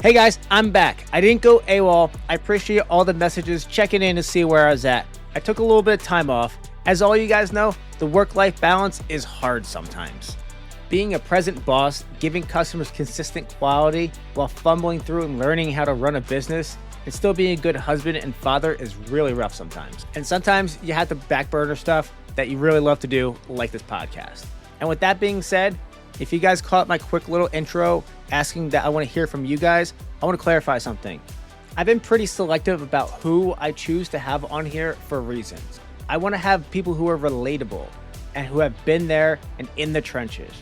Hey guys, I'm back. I didn't go AWOL. I appreciate all the messages checking in to see where I was at. I took a little bit of time off. As all you guys know, the work-life balance is hard sometimes. Being a present boss, giving customers consistent quality while fumbling through and learning how to run a business and still being a good husband and father is really rough sometimes. And sometimes you have to back burner stuff that you really love to do, like this podcast. And with that being said, if you guys caught my quick little intro asking that I want to hear from you guys, I want to clarify something. I've been pretty selective about who I choose to have on here for reasons. I want to have people who are relatable and who have been there and in the trenches.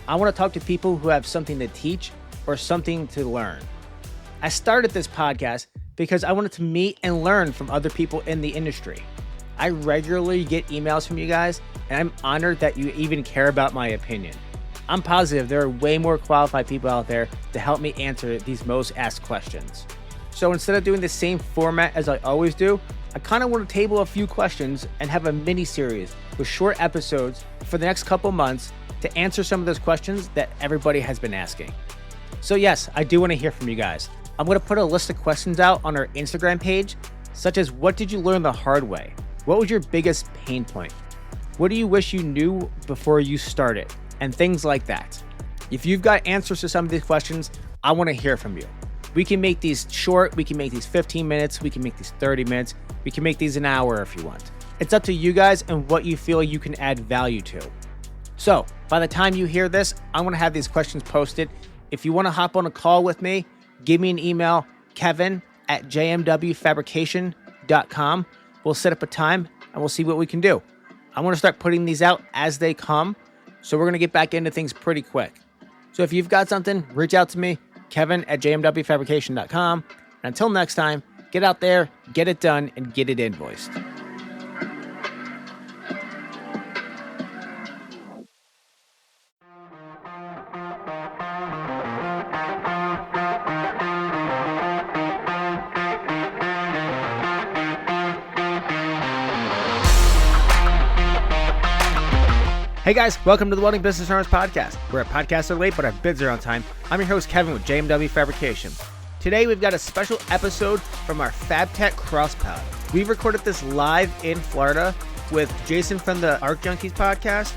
I want to talk to people who have something to teach or something to learn. I started this podcast because I wanted to meet and learn from other people in the industry. I regularly get emails from you guys, and I'm honored that you even care about my opinion. I'm positive there are way more qualified people out there to help me answer these most asked questions. So instead of doing the same format as I always do, I kind of want to table a few questions and have a mini series with short episodes for the next couple months to answer some of those questions that everybody has been asking. So yes, I do want to hear from you guys. I'm going to put a list of questions out on our Instagram page, such as what did you learn the hard way? What was your biggest pain point? What do you wish you knew before you started? And things like that. If you've got answers to some of these questions, I want to hear from you. We can make these short, we can make these 15 minutes, we can make these 30 minutes, we can make these an hour if you want. It's up to you guys and what you feel you can add value to. So, by the time you hear this, I want to have these questions posted. If you want to hop on a call with me, give me an email, kevin@jmwfabrication.com. We'll set up a time and we'll see what we can do. I want to start putting these out as they come. So we're going to get back into things pretty quick. So if you've got something, reach out to me, kevin@jmwfabrication.com. And until next time, get out there, get it done, and get it invoiced. Hey guys, welcome to the Welding Business Owners Podcast. We're a podcast are late, but our bids are on time. I'm your host, Kevin, with JMW Fabrication. Today, we've got a special episode from our FabTech Crosspod. We recorded this live in Florida with Jason from the Arc Junkies Podcast,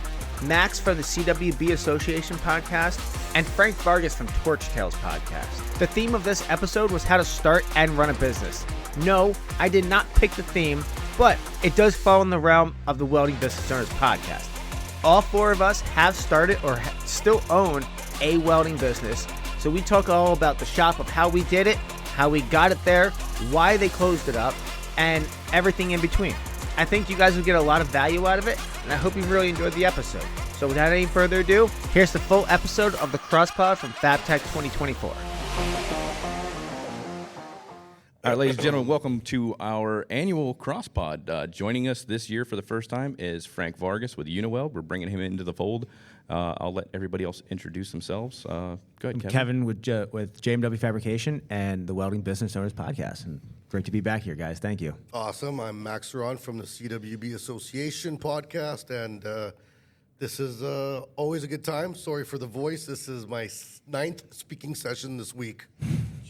Max from the CWB Association Podcast, and Frank Vargas from Torch Tales Podcast. The theme of this episode was how to start and run a business. No, I did not pick the theme, but it does fall in the realm of the Welding Business Owners Podcast. All four of us have started or still own a welding business. So we talk all about the shop of how we did it, how we got it there, why they closed it up, and everything in between. I think you guys will get a lot of value out of it, and I hope you really enjoyed the episode. So without any further ado, here's the full episode of the Crosspod from FabTech 2024. All right, ladies and gentlemen, welcome to our annual Crosspod. Joining us this year for the first time is Frank Vargas with Uniweld. We're bringing him into the fold. I'll let everybody else introduce themselves. Go ahead, Kevin. Kevin with JMW Fabrication and the Welding Business Owners Podcast. And great to be back here, guys. Thank you. Awesome. I'm Max Ron from the CWB Association Podcast, and this is always a good time. Sorry for the voice. This is my 9th speaking session this week.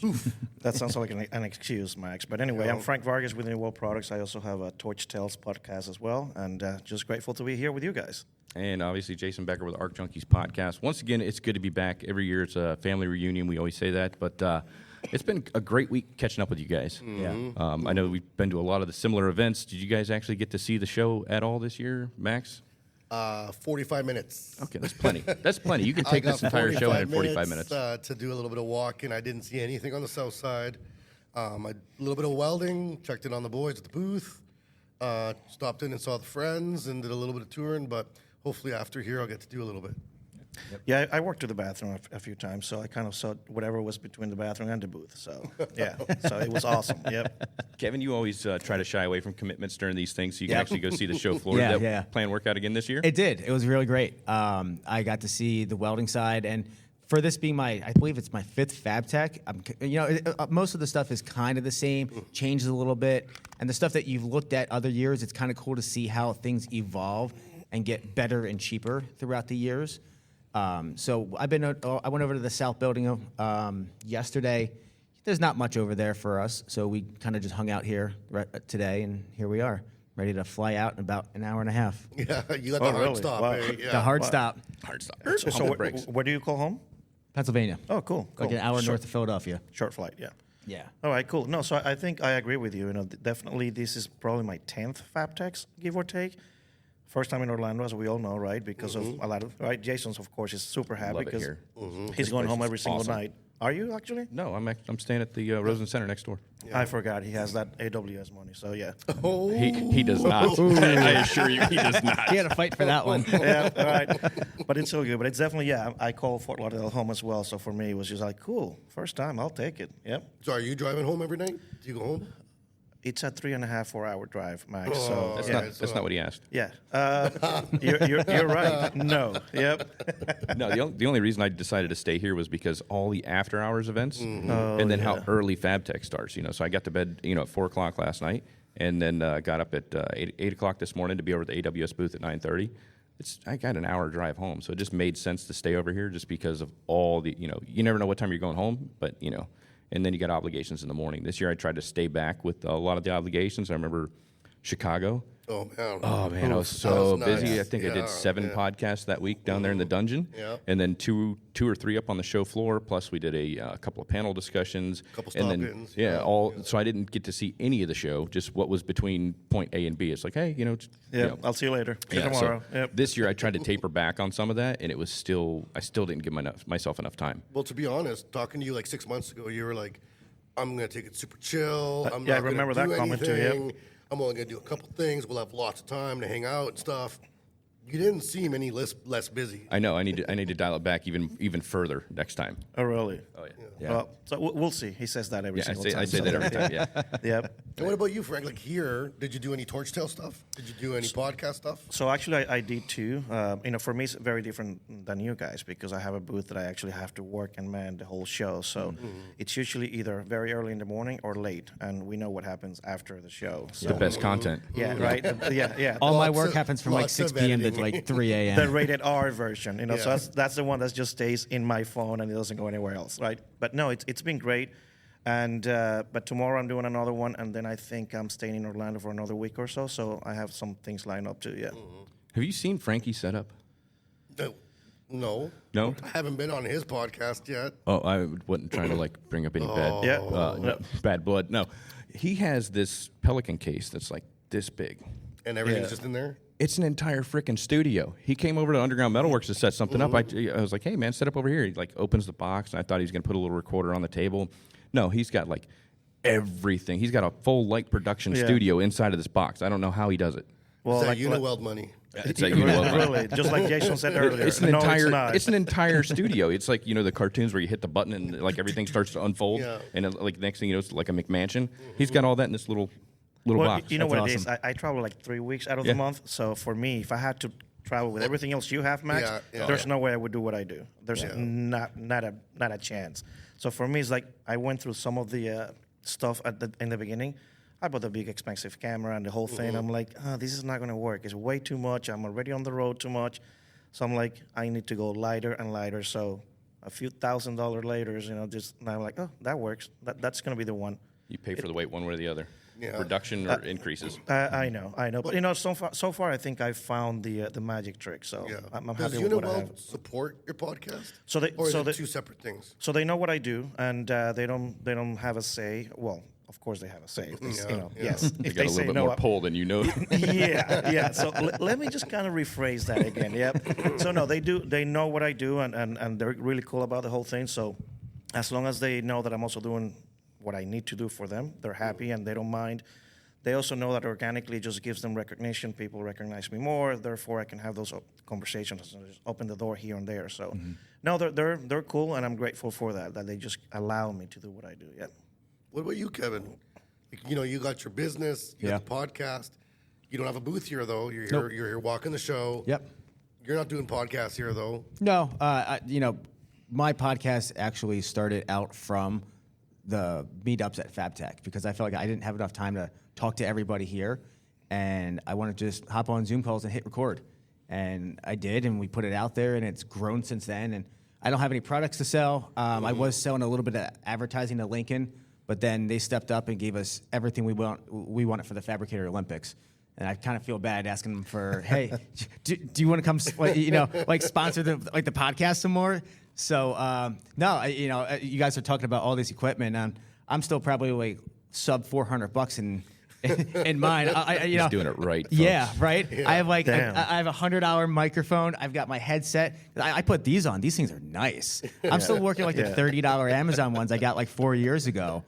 Oof. That sounds like an excuse, Max. But anyway, Yeah. I'm Frank Vargas with New World Products. I also have a Torch Tales podcast as well, and just grateful to be here with you guys. And obviously Jason Becker with Arc Junkies Podcast. Once again, it's good to be back. Every year it's a family reunion. We always say that. But it's been a great week catching up with you guys. Mm-hmm. Yeah. I know we've been to a lot of the similar events. Did you guys actually get to see the show at all this year, Max? 45 minutes. Okay, that's plenty. That's plenty. You can take this entire show in 45 minutes. To do a little bit of walking. I didn't see anything on the south side. A little bit of welding, checked in on the boys at the booth, stopped in and saw the friends and did a little bit of touring, but hopefully after here I'll get to do a little bit. Yep. Yeah, I worked to the bathroom a few times, so I kind of saw whatever was between the bathroom and the booth. So, yeah, so it was awesome. Yep. Kevin, you always try to shy away from commitments during these things so you can actually go see the show floor. Yeah, Did that yeah. plan work out again this year? It did. It was really great. I got to see the welding side, and for this being I believe it's my 5th FabTech. Most of the stuff is kind of the same, changes a little bit, and the stuff that you've looked at other years, it's kind of cool to see how things evolve and get better and cheaper throughout the years. So I went over to the South Building yesterday. there's not much over there for us, so we kind of just hung out here today, and here we are, ready to fly out in about an hour and a half. Yeah, you got the hard really? stop. Wow. Eh? Yeah. The hard stop, Hard stop. So where do you call home? Pennsylvania. Oh, cool. Like cool. an hour Short- north of Philadelphia. Short flight, yeah. Yeah. All right, cool. No, so I think I agree with you. You know, definitely this is probably my 10th FabTech, give or take. First time in Orlando, as we all know, right? Because of a lot of, right? Jason's, of course, is super happy Love it because here. he's going place home is every single awesome. night. Are you actually? No, I'm staying at the Rosen Center next door. I forgot he has that AWS money, so yeah. Oh, He does not. I assure you, he does not. He had to fight for that one. Yeah, all right. But it's so good. But it's definitely, yeah, I call Fort Lauderdale home as well. So for me, it was just like, cool, first time, I'll take it. Yep. so are you driving home every night? Do you go home? It's a 3.5, 4 hour drive, Max. So That's yeah. not. That's not what he asked. Yeah. You're right. No. Yep. No, the only reason I decided to stay here was because all the after hours events, and then how early FabTech starts. You know, so I got to bed, at 4 o'clock last night, and then got up at 8 o'clock this morning to be over at the AWS booth at 9:30. I got an hour drive home, so it just made sense to stay over here, just because of all the, you never know what time you're going home, but and then you got obligations in the morning. This year I tried to stay back with a lot of the obligations. I remember Chicago. Oh man. Oh man, I was That so was busy. nice. I think I Yeah, did 7 podcasts that week down there in the dungeon, Yeah. and then two or three up on the show floor. Plus, we did a couple of panel discussions, Couple and then stop-ins, yeah, yeah. So I didn't get to see any of the show. Just what was between point A and B. It's like, hey, Yeah. I'll see you later. See you so tomorrow. Yep. this year I tried to taper back on some of that, and I still didn't give myself enough time. Well, to be honest, talking to you like 6 months ago, you were like, "I'm gonna take it super chill. I'm yeah, not I remember gonna that do comment too, yep. anything. I'm only gonna do a couple things. We'll have lots of time to hang out and stuff." You didn't seem any less busy. I know I need to dial it back even further next time. Oh, really? Oh yeah. Well, so we'll see. He says that every Yeah, single time. I say so- that every time. Yeah. Yep. And what about you, Frank? Like here, did you do any torch tail stuff? Did you do any podcast stuff? So actually, I did too. For me, it's very different than you guys because I have a booth that I actually have to work and man the whole show. So it's usually either very early in the morning or late, and we know what happens after the show. So The best content. yeah, right. Yeah. All my Lots work of- happens from like lots 6 of p.m. to editing. like 3 a.m. The rated R version, so Yeah. that's the one that just stays in my phone and it doesn't go anywhere else, right? But no, it's been great, and but tomorrow I'm doing another one, and then I think I'm staying in Orlando for another week or so. So I have some things lined up too. Yeah. Have you seen Frankie's setup? No. No? I haven't been on his podcast yet. Oh, I wasn't trying to bring up any bad Yeah. bad blood. No, he has this Pelican case that's like this big. And everything's Yeah. just in there? It's an entire freaking studio. He came over to Underground Metalworks to set something up. I was like, hey man, set up over here. He opens the box, and I thought he was gonna put a little recorder on the table. No, he's got everything. He's got a full light production studio inside of this box. I don't know how he does it. Well, Is that like, Uniweld money? It's like, really, just like Jason said earlier. It's an No, entire. not. It's an entire studio. It's like the cartoons where you hit the button and everything starts to unfold, Yeah. and next thing you know, it's like a McMansion. He's got all that in this little Well, box. you know That's what it is? awesome. I travel like 3 weeks out of Yeah. the month. So for me, if I had to travel with everything else you have, Max, Yeah. there's no way I would do what I do. There's Yeah. not a chance. So for me, it's like I went through some of the stuff in the beginning. I bought a big expensive camera and the whole thing. I'm like, this is not going to work. It's way too much. I'm already on the road too much. So I'm like, I need to go lighter and lighter. So a few $1,000 later, and I'm like, oh, that works. That's going to be the one. You pay for the weight one way or the other. Yeah. Reduction or increases. I know. But so far I think I found the magic trick. So Yeah. I'm Does happy with what I have. Uniweld support your podcast? So they- or is so it they- two separate things? So they know what I do, and they don't have a say. Well, of course they have a say. If they, Yeah. Yes. They If got a say little bit no, more pull than you know. yeah. So let me just kind of rephrase that again. Yep. So no, they do. They know what I do, and they're really cool about the whole thing. So as long as they know that I'm also doing what I need to do for them, they're happy and they don't mind. They also know that organically it just gives them recognition. People recognize me more, therefore I can have those conversations and just open the door here and there. So no, they're cool, and I'm grateful for that they just allow me to do what I do. Yeah. What about you, Kevin? You got your business, you got the podcast. You don't have a booth here, though. You're here, Nope. you're here walking the show. Yep. You're not doing podcasts here, though. No, my podcast actually started out from the meetups at FabTech because I felt like I didn't have enough time to talk to everybody here, and I wanted to just hop on Zoom calls and hit record. And I did, and we put it out there, and it's grown since then. And I don't have any products to sell. I was selling a little bit of advertising to Lincoln, but then they stepped up and gave us everything we wanted for the Fabricator Olympics. And I kind of feel bad asking them for, hey, do you want to come, sponsor the podcast some more? So no, you guys are talking about all this equipment, and I'm still probably like sub $400 in mine. He's doing it right. Folks. Yeah, right. Yeah. I have I have $100 microphone. I've got my headset. I put these on. These things are nice. I'm still working the $30 Amazon ones I got like 4 years ago.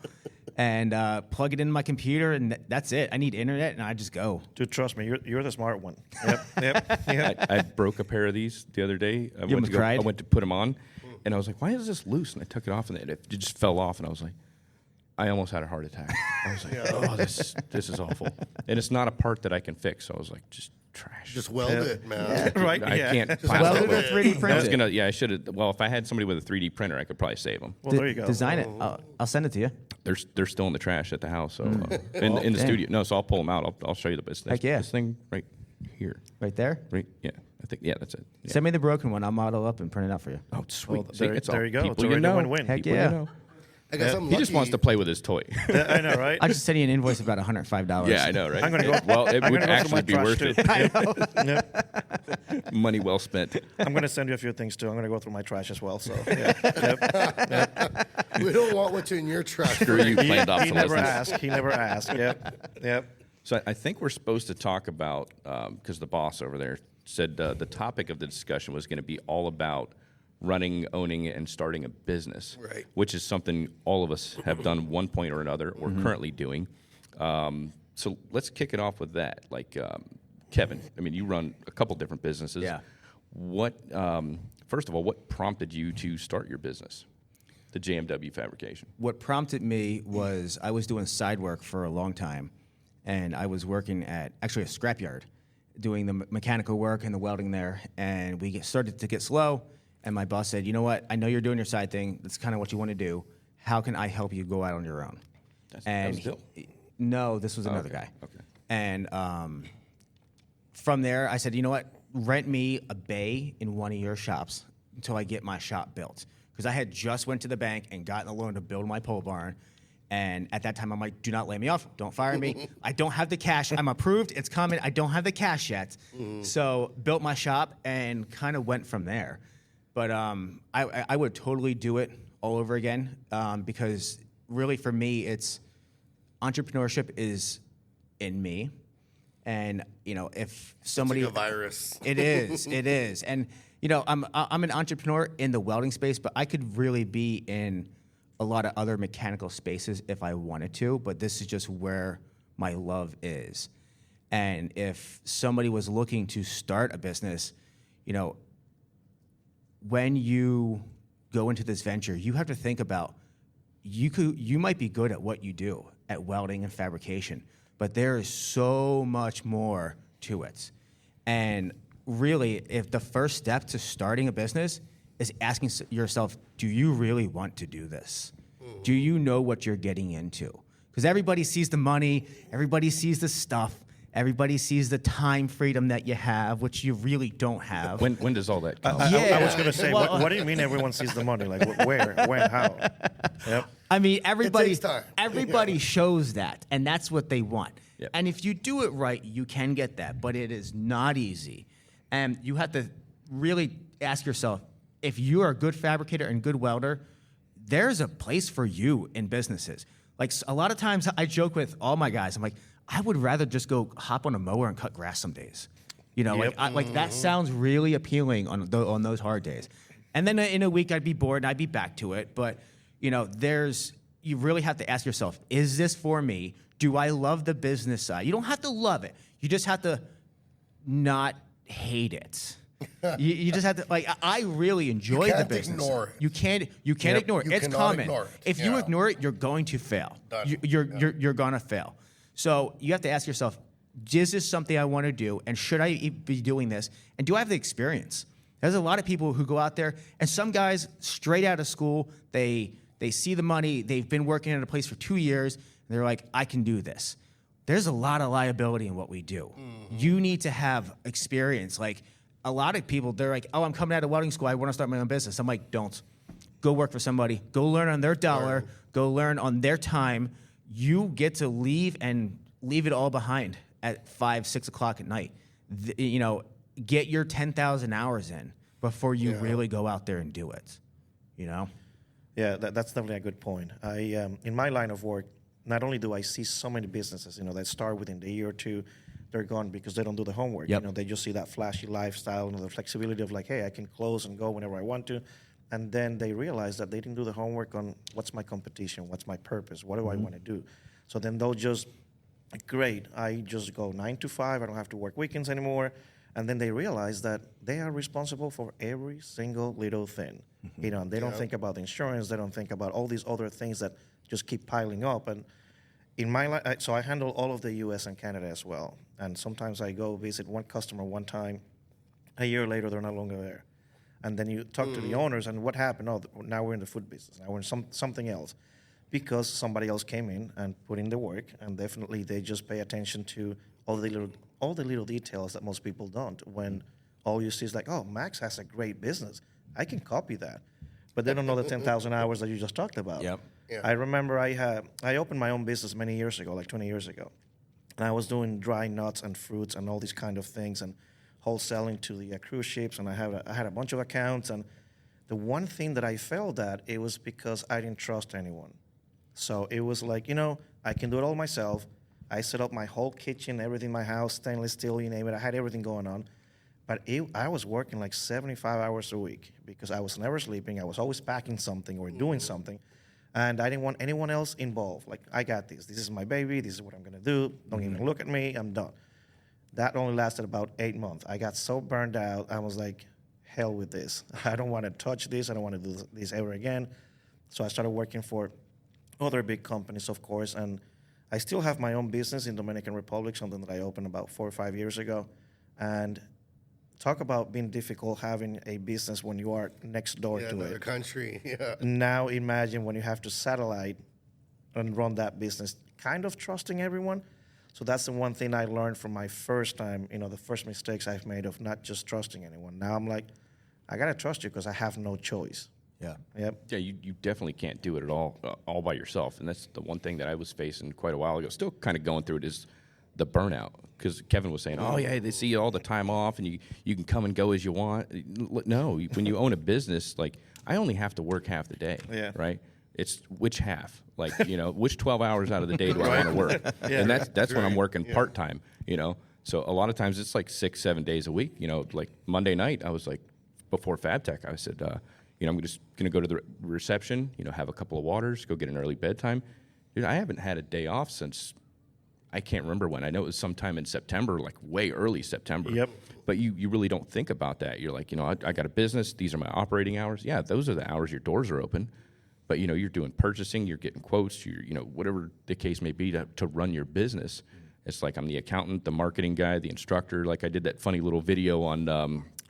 And plug it in my computer, and that's it. I need internet, and I just go. Dude, trust me, you're the smart one. Yep. I broke a pair of these the other day. I cried? went to put them on, and I was like, "Why is this loose?" And I took it off, and it just fell off. And I was like, I almost had a heart attack. I was like, "Oh, this is awful." And it's not a part that I can fix. So I was like, "Just trash. Just weld it, man." Yeah. Right? I can't. Weld it or 3D print I was it. gonna. Yeah, I should have. Well, if I had somebody with a 3D printer, I could probably save them. Well, there you go. Design it. I'll send it to you. They're still in the trash at the house. So in the studio. No, so I'll pull them out. I'll show you the business. Heck yeah. This thing right here. Right there? Right. Yeah. I think. Yeah, that's it. Yeah. Send me the broken one. I'll model up and print it out for you. Oh, sweet. Well, See, there all you go. people It's you already know. a win-win. Heck People yeah. you know. I guess I'm He lucky. just wants to play with his toy. I know, right? I'll just send you an invoice about $105. Yeah, I know, right? I'm gonna go. Well, it I'm would gonna go through my actually be trash, worth too. it. Yep. Money well spent. I'm going to send you a few things too. I'm going to go through my trash as well. So We don't want what's in your trash. Screw you, planned he never obsolescence. asked. He never asked. Yep. So I think we're supposed to talk about, because the boss over there said the topic of the discussion was going to be all about running, owning, and starting a business, Right. which is something all of us have done one point or another or currently doing. So let's kick it off with that. Like, Kevin, I mean, you run a couple different businesses. Yeah. What, first of all, what prompted you to start your business, the JMW Fabrication? What prompted me was I was doing side work for a long time, and I was working at actually a scrapyard, doing the mechanical work and the welding there, and we started to get slow, and my boss said, you know what, I know you're doing your side thing, that's kind of what you want to do, how can I help you go out on your own? That was Bill? No, this was another okay. guy. Okay. And from there, I said, you know what, rent me a bay in one of your shops until I get my shop built. Because I had just went to the bank and gotten a loan to build my pole barn. And at that time, I'm like, do not lay me off. Don't fire me. I don't have the cash. I'm approved. It's coming. I don't have the cash yet. So built my shop and kind of went from there. But I would totally do it all over again because really for me, it's entrepreneurship is in me. And, you know, if somebody... It's like a virus. It is. And, you know, I'm an entrepreneur in the welding space, but I could really be in a lot of other mechanical spaces if I wanted to, but this is just where my love is. And if somebody was looking to start a business, you know, when you go into this venture, you have to think about you might be good at what you do at welding and fabrication, but there is so much more to it. And really, if the first step to starting a business is asking yourself, do you really want to do this? Do you know what you're getting into? Because everybody sees the money, everybody sees the stuff, everybody sees the time freedom that you have, which you really don't have. When does all that come? I was going to say, what do you mean everyone sees the money? Like where, when, how? Yep. I mean, everybody time. shows that, and that's what they want. Yep. And if you do it right, you can get that, but it is not easy. And you have to really ask yourself, if you are a good fabricator and good welder, there's a place for you in businesses. Like a lot of times I joke with all my guys, I'm like, I would rather just go hop on a mower and cut grass some days. You know, Yep. like that sounds really appealing on those hard days. And then in a week I'd be bored and I'd be back to it. But, you know, you really have to ask yourself, is this for me? Do I love the business side? You don't have to love it. You just have to not hate it. You just have to, like, I really enjoy the business. Ignore it. You can't ignore it. You It's cannot common. ignore it. If you Yeah. ignore it, you're going to fail. Done. You're going to fail. So you have to ask yourself, is this something I want to do? And should I be doing this? And do I have the experience? There's a lot of people who go out there, and some guys straight out of school, they see the money, they've been working at a place for 2 years, and they're like, I can do this. There's a lot of liability in what we do. You need to have experience. Like, a lot of people, they're like, oh, I'm coming out of welding school. I want to start my own business. I'm like, don't. Go work for somebody. Go learn on their dollar. Go learn on their time. You get to leave it all behind at 5, 6 o'clock at night. Get your 10,000 hours in before you really go out there and do it. Yeah, that's definitely a good point. In my line of work, not only do I see so many businesses, that start within the year or two, they're gone because they don't do the homework. Yep. They just see that flashy lifestyle, the flexibility of like, hey, I can close and go whenever I want to. And then they realize that they didn't do the homework on what's my competition, what's my purpose, what do I want to do. So then they'll just, great, I just go 9 to 5, I don't have to work weekends anymore. And then they realize that they are responsible for every single little thing. And they don't think about the insurance, they don't think about all these other things that just keep piling up. And in my life, so I handle all of the U.S. and Canada as well. And sometimes I go visit one customer one time, a year later they're no longer there. And then you talk to the owners, and what happened? Oh, now we're in the food business. Now we're in something else, because somebody else came in and put in the work, and definitely they just pay attention to all the little details that most people don't. When all you see is like, oh, Max has a great business, I can copy that, but they don't know the 10,000 hours that you just talked about. Yep. Yeah. I remember I opened my own business many years ago, like 20 years ago, and I was doing dry nuts and fruits and all these kind of things, and wholesaling to the cruise ships, and I had a bunch of accounts, and the one thing that I failed at, it was because I didn't trust anyone. So it was like, I can do it all myself. I set up my whole kitchen, everything in my house, stainless steel, you name it. I had everything going on. But I was working like 75 hours a week because I was never sleeping. I was always packing something or doing something. And I didn't want anyone else involved. Like, I got this. This is my baby. This is what I'm going to do. Don't even look at me. I'm done. That only lasted about 8 months. I got so burned out. I was like, hell with this. I don't want to touch this. I don't want to do this ever again. So I started working for other big companies, of course. And I still have my own business in Dominican Republic, something that I opened about 4 or 5 years ago. And talk about being difficult having a business when you are next door to another it. country. Yeah. Now imagine when you have to satellite and run that business, kind of trusting everyone. So that's the one thing I learned from my first time, the first mistakes I've made of not just trusting anyone. Now I'm like, I got to trust you because I have no choice. Yeah. Yep. Yeah, you definitely can't do it at all by yourself. And that's the one thing that I was facing quite a while ago. Still kind of going through it is the burnout. Because Kevin was saying, oh, yeah, they see all the time off and you can come and go as you want. No, when you own a business, like, I only have to work half the day, right? It's which half? Like, which 12 hours out of the day do I want to work? And that's when I'm working part-time, So a lot of times it's like 6, 7 days a week. Like Monday night, I was like, before FabTech, I said, I'm just going to go to the reception, have a couple of waters, go get an early bedtime. Dude, I haven't had a day off since I can't remember when. I know it was sometime in September, like way early September. Yep. But you really don't think about that. You're like, I got a business. These are my operating hours. Yeah, those are the hours your doors are open. But, you're doing purchasing, you're getting quotes, you're, whatever the case may be to run your business. It's like I'm the accountant, the marketing guy, the instructor. Like I did that funny little video on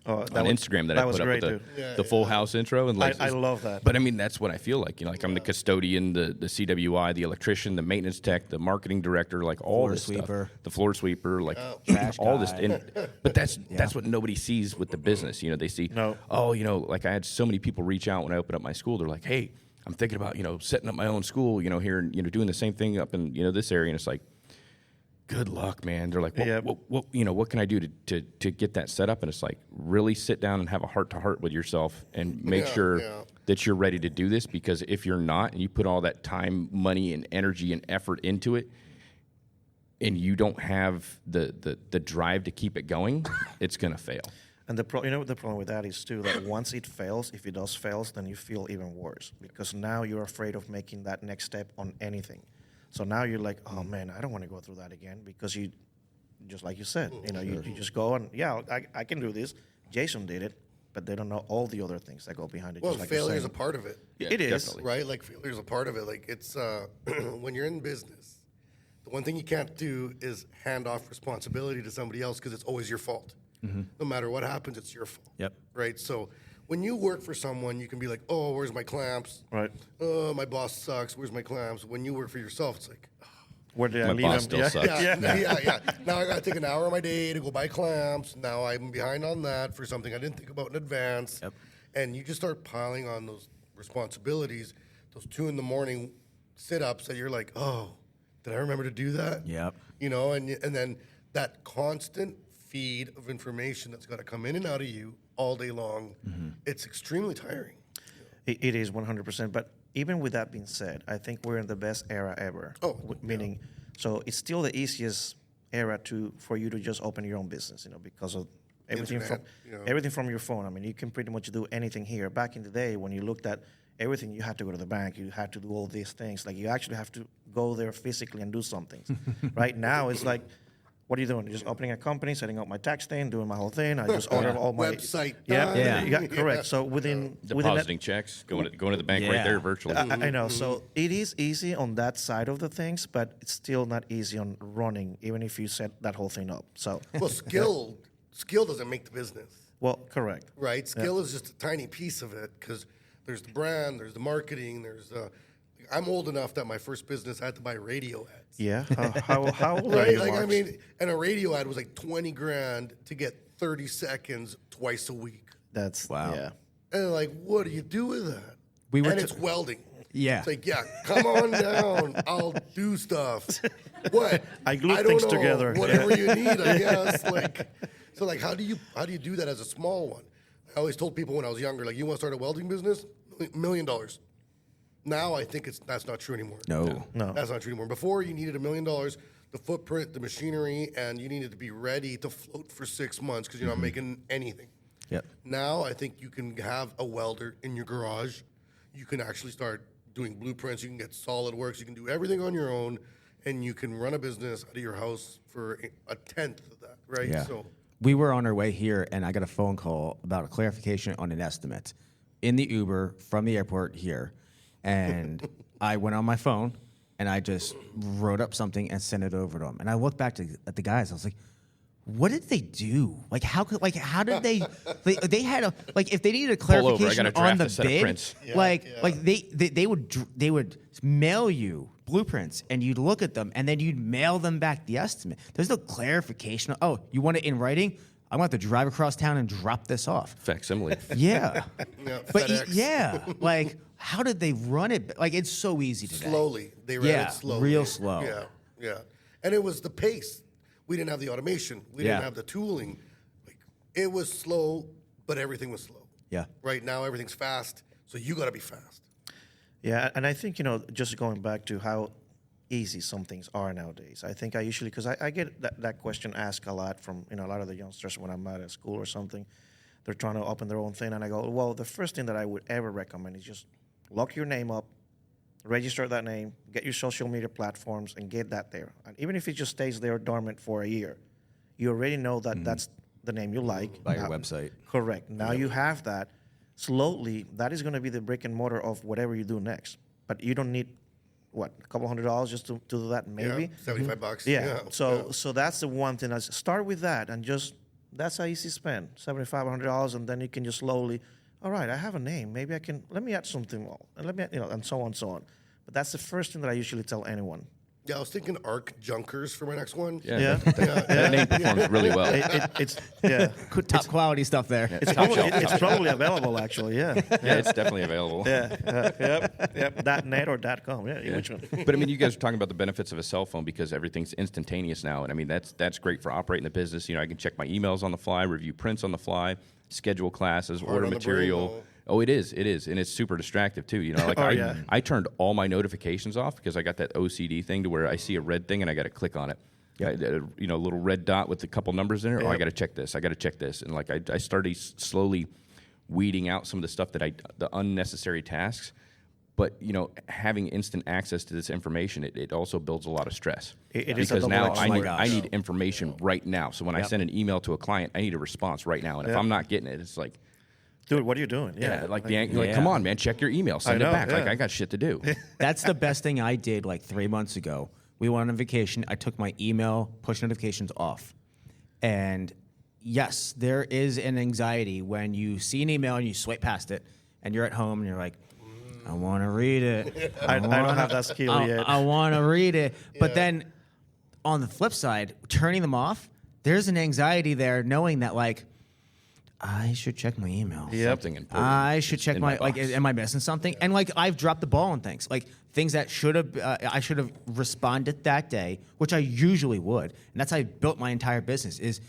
Instagram that I put up with the Full House intro. And like, I love that. But I mean, that's what I feel like. Like I'm the custodian, the CWI, the electrician, the maintenance tech, the marketing director, like all Floor this sweeper. stuff. The floor sweeper, like Trash all guy. this. But that's what nobody sees with the business. They see, like I had so many people reach out when I opened up my school. They're like, hey, I'm thinking about, setting up my own school, here, and, doing the same thing up in, this area. And it's like, good luck, man. They're like, what can I do to get that set up? And it's like, really sit down and have a heart-to-heart with yourself and make sure that you're ready to do this. Because if you're not, and you put all that time, money, and energy and effort into it, and you don't have the drive to keep it going, it's going to fail. And the problem with that is too that once it fails, if it does fails, then you feel even worse because now you're afraid of making that next step on anything. So now you're like, oh man, I don't want to go through that again because you, just like you said, you just go and I can do this. Jason did it, but they don't know all the other things that go behind it. Well, just like failure is a part of it. Yeah, it is definitely. Right? Like failure is a part of it. Like it's when you're in business, the one thing you can't do is hand off responsibility to somebody else because it's always your fault. Mm-hmm. No matter what happens, it's your fault. Yep. Right? So when you work for someone, you can be like, oh, where's my clamps? Right. Oh, my boss sucks. Where's my clamps? When you work for yourself, it's like, Where did I My leave boss them? still sucks. Yeah. Now I got to take an hour of my day to go buy clamps. Now I'm behind on that for something I didn't think about in advance. Yep. And you just start piling on those responsibilities, those 2 a.m. sit-ups that you're like, oh, did I remember to do that? Yep. You know, and then that constant feed of information that's got to come in and out of you all day long, it's extremely tiring. It is 100%. But even with that being said, I think we're in the best era ever. Meaning, so it's still the easiest era for you to just open your own business, because of everything everything from your phone. I mean, you can pretty much do anything here. Back in the day, when you looked at everything, you had to go to the bank. You had to do all these things. Like, you actually have to go there physically and do something. Right now, it's like, what are you doing? You're just opening a company, setting up my tax thing, doing my whole thing. I just order all my website. Yeah, correct. So within Depositing checks, going to the bank right there virtually. I know. So it is easy on that side of the things, but it's still not easy on running, even if you set that whole thing up. So Well, skill doesn't make the business. well, correct. Right? Skill is just a tiny piece of it because there's the brand, there's the marketing, I'm old enough that my first business I had to buy radio ads. Yeah. How old are Right? you, Like, Mark? I mean, and a radio ad was like 20 grand to get 30 seconds twice a week. That's Wow. Yeah. And like, what do you do with that? We were and t- it's welding. Yeah. It's like, yeah, come on down. I'll do stuff. What? I glue don't things know. together. Whatever you need, I guess. So how do you do that as a small one? I always told people when I was younger, like, you want to start a welding business? $1 million. Now I think that's not true anymore. No. That's not true anymore. Before, you needed $1 million, the footprint, the machinery, and you needed to be ready to float for 6 months because you're not making anything. Yep. Now I think you can have a welder in your garage. You can actually start doing blueprints. You can get SolidWorks. You can do everything on your own, and you can run a business out of your house for a tenth of that, right? Yeah. So We were on our way here, and I got a phone call about a clarification on an estimate in the Uber from the airport here. And I went on my phone, and I just wrote up something and sent it over to them. And I looked back at the guys. I was like, what did they do? Like, how did they? They had if they needed a Pull over, I clarification gotta on draft the a set of bid, prints. they would mail you blueprints, and you'd look at them, and then you'd mail them back the estimate. There's no clarification. Oh, you want it in writing? I'm going to have to drive across town and drop this off. Facsimile. Yeah. But FedEx. how did they run it? Like, it's so easy today. slowly. They ran it slowly. real slow. Yeah. And it was the pace. We didn't have the automation. We didn't have the tooling. It was slow, but everything was slow. Yeah. Right now, everything's fast, so you got to be fast. Yeah, and I think, just going back to how easy some things are nowadays. I think I usually, because I get that question asked a lot from, a lot of the youngsters when I'm at school or something. They're trying to open their own thing, and I go, well, the first thing that I would ever recommend is just lock your name up, register that name, get your social media platforms, and get that there. And even if it just stays there dormant for a year, you already know that that's the name you like. By your website. Correct. Now you have that. Slowly, that is going to be the brick and mortar of whatever you do next. But you don't need, a couple $100 just to do that, maybe? Yeah, $75. Yeah. So that's the one thing. I start with that, and just that's how easy to spend, $7,500, and then you can just slowly. All right, I have a name. Maybe I can. Let me add something more, and and so on and so on. But that's the first thing that I usually tell anyone. Yeah, I was thinking Arc Junkers for my next one. Yeah. That name performs really well. It's Top quality stuff there. It's probably available actually. Yeah. Yeah, it's definitely available. Yep. .net or .com. Yeah. Which one? But I mean, you guys are talking about the benefits of a cell phone because everything's instantaneous now, and I mean that's great for operating the business. I can check my emails on the fly, review prints on the fly, schedule classes, order on the material. brain, Oh, it is, and it's super distractive too. I turned all my notifications off because I got that OCD thing to where I see a red thing and I got to click on it. Yeah, a little red dot with a couple numbers in it. Yep. Oh, I got to check this. And I started slowly weeding out some of the stuff the unnecessary tasks. But having instant access to this information, it also builds a lot of stress. It is a because now double-edged sword. I need information right now. So when I send an email to a client, I need a response right now. And if I'm not getting it, it's like, dude, what are you doing? Come on, man, check your email, send it back. Yeah. Like, I got shit to do. That's the best thing I did 3 months ago. We went on vacation. I took my email push notifications off. And yes, there is an anxiety when you see an email and you swipe past it and you're at home and you're like, I want to read it. I don't have that skill yet. I want to read it. But then on the flip side, turning them off, there's an anxiety there knowing that, like, I should check my email. Something important. I should check in my box. am I missing something? And like I've dropped the ball on things, like things that I should have responded that day, which I usually would, and that's how I built my entire business is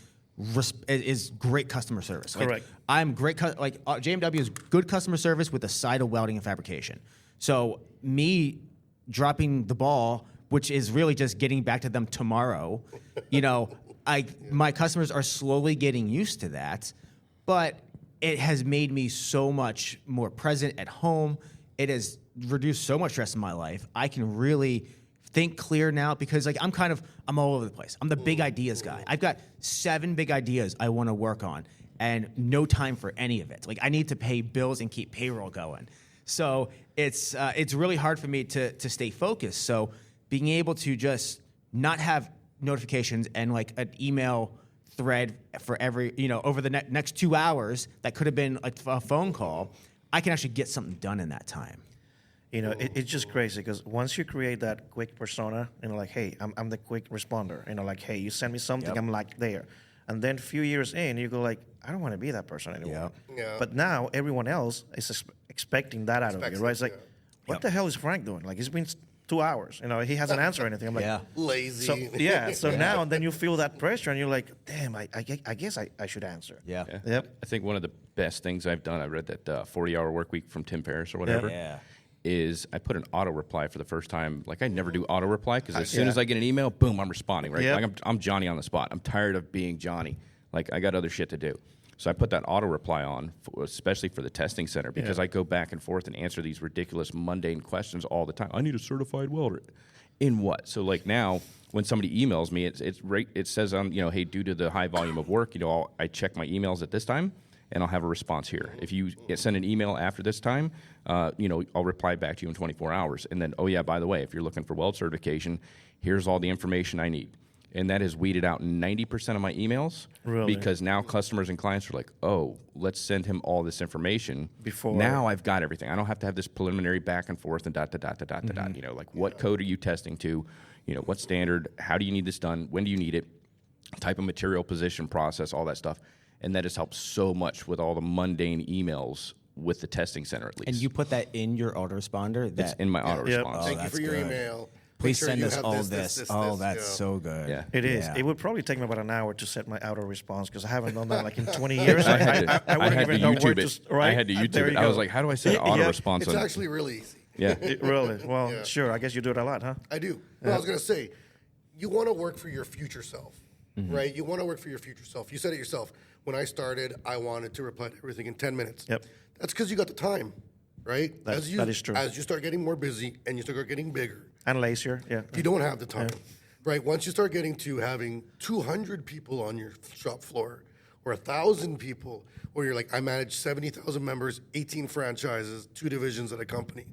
great customer service. Like, Correct. I'm great. JMW is good customer service with a side of welding and fabrication. So me dropping the ball, which is really just getting back to them tomorrow, my customers are slowly getting used to that. But it has made me so much more present at home. It has reduced so much stress in my life. I can really think clear now because I'm all over the place. I'm the big ideas guy. I've got 7 big ideas I want to work on and no time for any of it. Like I need to pay bills and keep payroll going. So it's really hard for me to stay focused. So being able to just not have notifications and like an email thread for every, over the next 2 hours that could have been a phone call, I can actually get something done in that time. It's just crazy because once you create that quick persona, like, hey, I'm the quick responder. Like, hey, you send me something, Yep. I'm like there. And then a few years in, you go like, I don't want to be that person anymore. Yeah. But now everyone else is expecting that out of you, right? It's like, what Yep. the hell is Frank doing? Like, it's been 2 hours. He hasn't answered anything. I'm like, Yeah. Lazy. So now and then you feel that pressure and you're like, damn, I guess I should answer. Yeah. Yep. I think one of the best things I've done, I read that 40-hour work week from Tim Ferriss or whatever, Yeah. is I put an auto reply for the first time. Like I never do auto reply because as soon as I get an email, boom, I'm responding, right? Yep. Like I'm Johnny on the spot. I'm tired of being Johnny. Like I got other shit to do. So I put that auto reply on, especially for the testing center, because I go back and forth and answer these ridiculous, mundane questions all the time. I need a certified welder. In what? So like now, when somebody emails me, it says on hey, due to the high volume of work, I check my emails at this time, and I'll have a response here. If you send an email after this time, I'll reply back to you in 24 hours. And then, oh yeah, by the way, if you're looking for weld certification, here's all the information I need. And that has weeded out 90% of my emails. Really? Because now customers and clients are like, oh, let's send him all this information. Before. Now I've got everything. I don't have to have this preliminary back and forth and dot. Like what code are you testing to? What standard? How do you need this done? When do you need it? Type of material, position, process, all that stuff. And that has helped so much with all the mundane emails with the testing center, at least. And you put that in your autoresponder? It's in my auto Yep. response. Thank you that's for your good. email. Please Make sure send you us have all this, this. this, Oh, this, that's so good. Yeah. It is. Yeah. It would probably take me about an hour to set my auto response because I haven't done that like in 20 years. I had to wouldn't even know where YouTube it. to. Right? I had to There YouTube you it. I go. was like, how do I set auto response It's on? actually really easy. Yeah. Really? Well, sure. I guess you do it a lot, huh? I do. Well, I was going to say, you want to work for your future self, right? You want to work for your future self. You said it yourself. When I started, I wanted to reply to everything in 10 minutes. Yep. That's because you got the time, right? That is true. As you start getting more busy and you start getting bigger, And lazier, yeah. you don't have the time, right? Once you start getting to having 200 people on your shop floor or 1,000 people, where you're like, I manage 70,000 members, 18 franchises, 2 divisions at a company.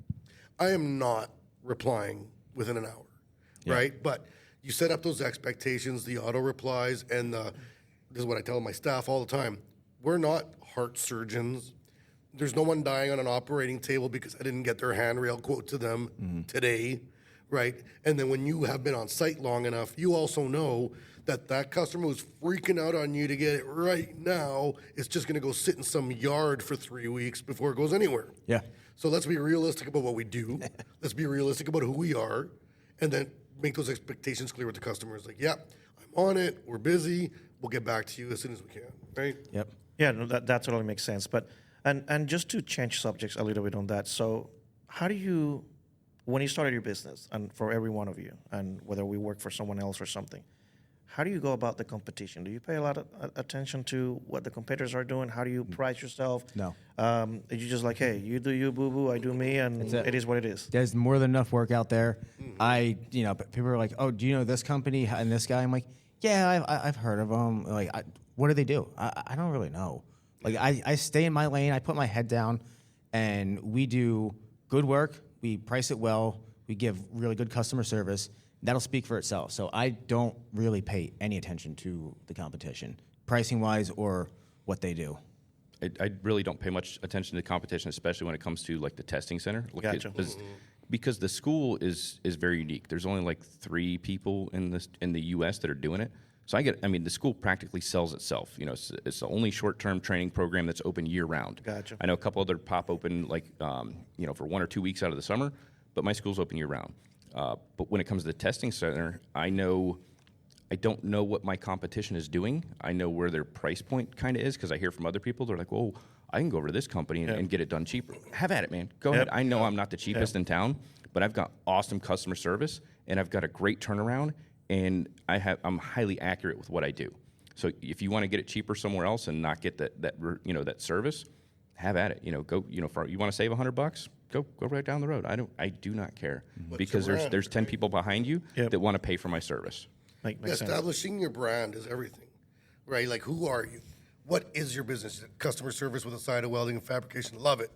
I am not replying within an hour, right? But you set up those expectations, the auto replies, and this is what I tell my staff all the time. We're not heart surgeons. There's no one dying on an operating table because I didn't get their handrail quote to them today, right? And then when you have been on site long enough, you also know that customer who's freaking out on you to get it right now is just going to go sit in some yard for 3 weeks before it goes anywhere. Yeah. So let's be realistic about what we do. Let's be realistic about who we are, and then make those expectations clear with the customers. Like, yeah, I'm on it. We're busy. We'll get back to you as soon as we can, right? Yep. Yeah, no, that totally makes sense. But and just to change subjects a little bit on that. So how do you, when you started your business, and for every one of you, and whether we work for someone else or something, how do you go about the competition? Do you pay a lot of attention to what the competitors are doing? How do you price yourself? No. Are you just like, hey, you do you, boo boo, I do me, and it is what it is? There's more than enough work out there. People are like, oh, do you know this company and this guy? I'm like, yeah, I've heard of them. Like, what do they do? I don't really know. Like, I stay in my lane. I put my head down, and we do good work. We price it well. We give really good customer service. That'll speak for itself. So I don't really pay any attention to the competition, pricing-wise or what they do. I really don't pay much attention to competition, especially when it comes to like the testing center. Gotcha. Because the school is very unique. There's only like 3 people in the U.S. that are doing it. So the school practically sells itself. You know, it's the only short-term training program that's open year-round. Gotcha. I know a couple other pop open like for 1 or 2 weeks out of the summer, but my school's open year-round. But when it comes to the testing center, I don't know what my competition is doing. I know where their price point kind of is because I hear from other people. They're like, "Whoa, I can go over to this company and get it done cheaper." Have at it, man. Go ahead. I know I'm not the cheapest in town, but I've got awesome customer service and I've got a great turnaround, and I'm highly accurate with what I do. So if you want to get it cheaper somewhere else and not get that service, have at it. Go. You want to save $100? Go right down the road. I do not care because there's 10 people behind you that want to pay for my service. Makes sense. Establishing your brand is everything, right? Like, who are you? What is your business? Customer service with a side of welding and fabrication. Love it,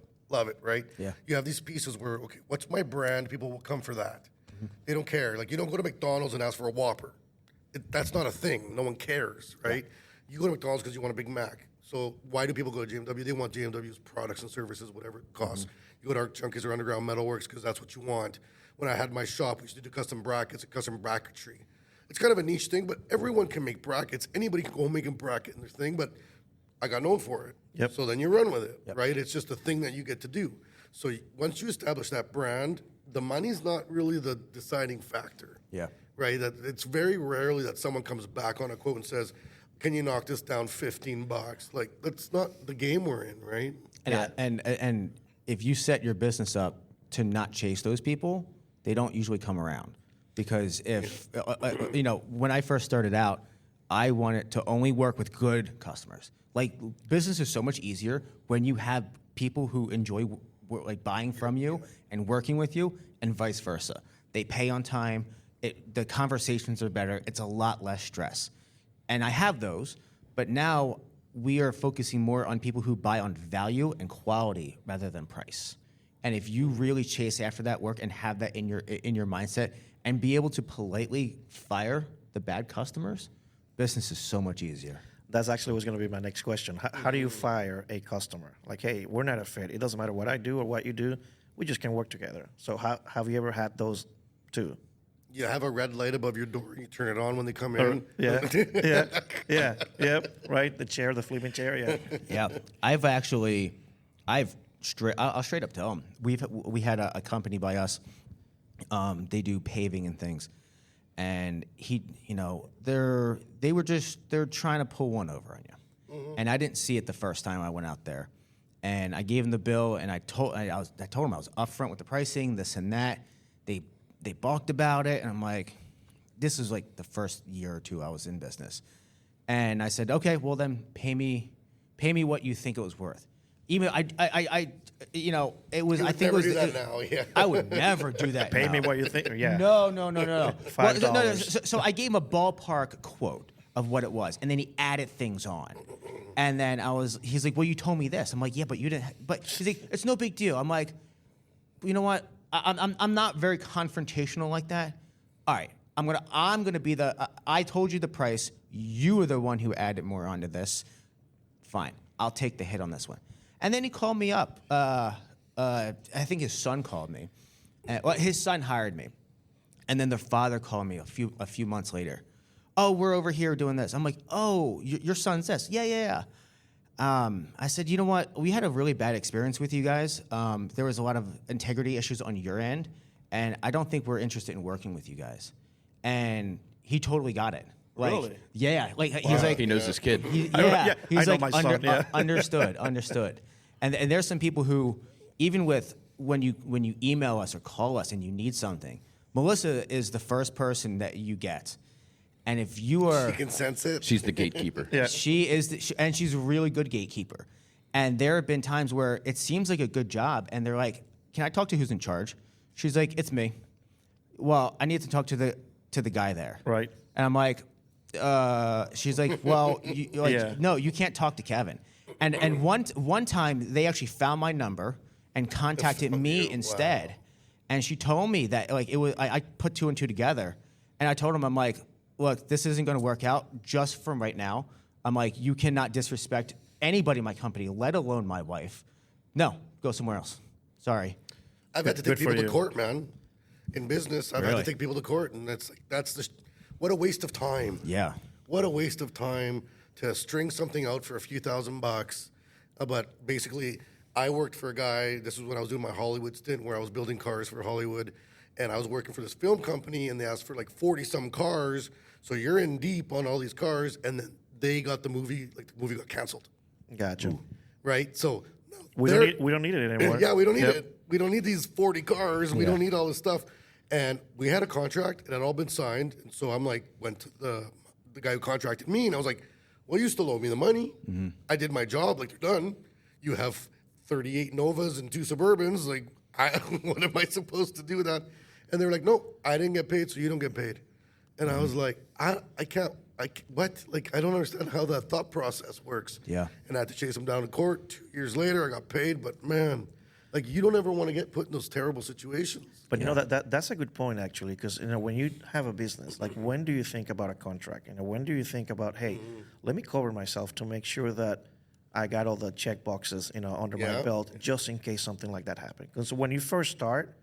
right? Yeah. You have these pieces where, okay, what's my brand? People will come for that. They don't care. Like, you don't go to McDonald's and ask for a Whopper. That's not a thing. No one cares, right? You go to McDonald's because you want a Big Mac. So why do people go to JMW? They want JMW's products and services, whatever it costs. You go to Arc Junkies or Underground Metalworks because that's what you want. When I had my shop, we used to do custom brackets and custom bracketry. It's kind of a niche thing, but everyone can make brackets. Anybody can go make a bracket in their thing, but I got known for it. Yep. So then you run with it, right? It's just a thing that you get to do. So once you establish that brand, the money's not really the deciding factor. Yeah. Right? That it's very rarely that someone comes back on a quote and says, "Can you knock this down $15?" Like, that's not the game we're in, right? And if you set your business up to not chase those people, they don't usually come around. Because if, when I first started out, I wanted to only work with good customers. Like, business is so much easier when you have people who enjoy buying from you and working with you, and vice versa. They pay on time. The conversations are better. It's a lot less stress. And I have those, but now we are focusing more on people who buy on value and quality rather than price. And if you really chase after that work and have that in your mindset and be able to politely fire the bad customers, business is so much easier. That's actually was going to be my next question. How do you fire a customer? Like, hey, we're not a fit. It doesn't matter what I do or what you do. We just can work together. So have you ever had those two? You have a red light above your door. You turn it on when they come in. Yeah. Right. The chair, the flipping chair. Yeah. Yeah. I'll straight up tell them. We had a company by us. They do paving and things, and they're trying to pull one over on you, and I didn't see it the first time I went out there, and I gave them the bill, and I told them I was upfront with the pricing, this and that. They balked about it, and I'm like, this is like the first year or two I was in business, and I said, okay, well then pay me what you think it was worth. Even it was. You I think it never was. do that now. Yeah. I would never do that. Pay now. me what you think. Yeah. No. $5. So I gave him a ballpark quote of what it was, and then he added things on. And then he's like, well, you told me this. I'm like, yeah, but you didn't. But he's like, it's no big deal. I'm like, you know what? I'm not very confrontational like that. All right, I'm gonna be I told you the price. You were the one who added more onto this. Fine, I'll take the hit on this one. And then he called me up. I think his son called me. His son hired me. And then the father called me a few months later. Oh, we're over here doing this. I'm like, oh, your son's this. Yeah. I said, you know what? We had a really bad experience with you guys. There was a lot of integrity issues on your end, and I don't think we're interested in working with you guys. And he totally got it. Like, really? Yeah. Like he's like, He knows his kid. He's I know like my son, yeah. understood. And there's some people who, even with when you email us or call us and you need something, Melissa is the first person that you get. And if you are, She can sense it. She's the gatekeeper. Yeah. she is, and she's a really good gatekeeper. And there have been times where it seems like a good job, and they're like, "Can I talk to who's in charge?" She's like, "It's me." Well, I need to talk to the guy there. Right. And I'm like, she's like, well, no, you can't talk to Kevin. And one time they actually found my number and contacted me instead. Wow. And she told me that it was I put two and two together, and I told him, I'm like, look, this isn't going to work out just from right now. I'm like, you cannot disrespect anybody in my company, let alone my wife, no, go somewhere else. Sorry. I've had to take people to court, man. In business, I've had to take people to court, and what a waste of time. Yeah. What a waste of time to string something out for a few $1,000. But basically, I worked for a guy. This was when I was doing my Hollywood stint, where I was building cars for Hollywood, and I was working for this film company, and they asked for like 40-some cars. So you're in deep on all these cars, and then they got the movie. Like the movie got canceled. Gotcha. Right. So we don't need it anymore. Yeah, we don't need it. We don't need these 40 cars. We don't need all this stuff. And we had a contract. It had all been signed. And so I'm like, went to the guy who contracted me, and I was like, well, you still owe me the money. Mm-hmm. I did my job. Like, you're done. You have 38 Novas and 2 Suburbans. Like, what am I supposed to do with that? And they were like, no, I didn't get paid, so you don't get paid. And I was like, I can't. What? Like, I don't understand how that thought process works. Yeah. And I had to chase him down to court. 2 years later, I got paid. But, man, like, you don't ever want to get put in those terrible situations. But you know that's a good point, actually, because when you have a business, like, when do you think about a contract? When do you think about, hey, let me cover myself to make sure that I got all the check boxes under my belt, just in case something like that happens? Because when you first start,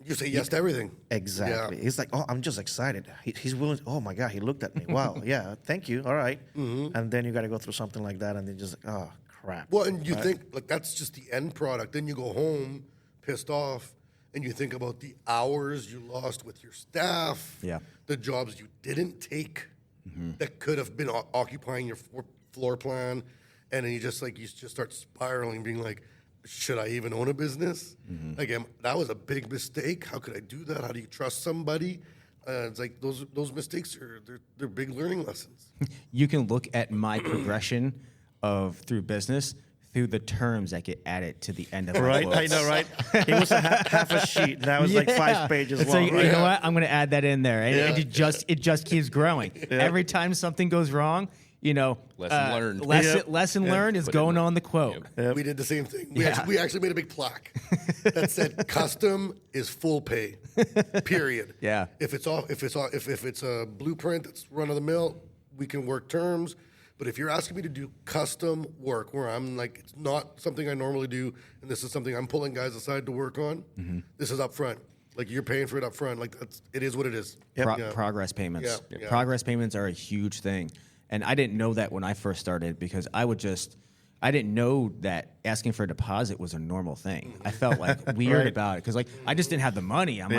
you say yes to everything. Exactly. Yeah. It's like, oh, I'm just excited. He's willing. Oh my God, he looked at me. Wow. Yeah. Thank you. All right. Mm-hmm. And then you got to go through something like that, and then just like, oh crap. Well, and you think like that's just the end product. Then you go home pissed off, and you think about the hours you lost with your staff. Yeah. The jobs you didn't take that could have been occupying your floor plan, and then you just start spiraling, being like, should I even own a business? Mm-hmm. Like, that was a big mistake. How could I do that? How do you trust somebody? It's like those mistakes they're big learning lessons. You can look at my progression through business through the terms that get added to the end of my books. I know, right? It was half a sheet. Now it's like 5 pages it's long. Like, right? You know what? I'm going to add that in there, and it just keeps growing. Yeah. Every time something goes wrong, lesson learned. Lesson learned is going on the quote. Yep. We did the same thing. We actually made a big plaque that said custom is full pay. Period. Yeah. If it's a blueprint that's run of the mill, we can work terms. But if you're asking me to do custom work where I'm like, it's not something I normally do, and this is something I'm pulling guys aside to work on, this is up front. Like, you're paying for it up front. Like, it is what it is. Yep. Progress payments. Yeah. Progress payments are a huge thing. And I didn't know that when I first started, because I didn't know that asking for a deposit was a normal thing. I felt like weird about it because I just didn't have the money. I'm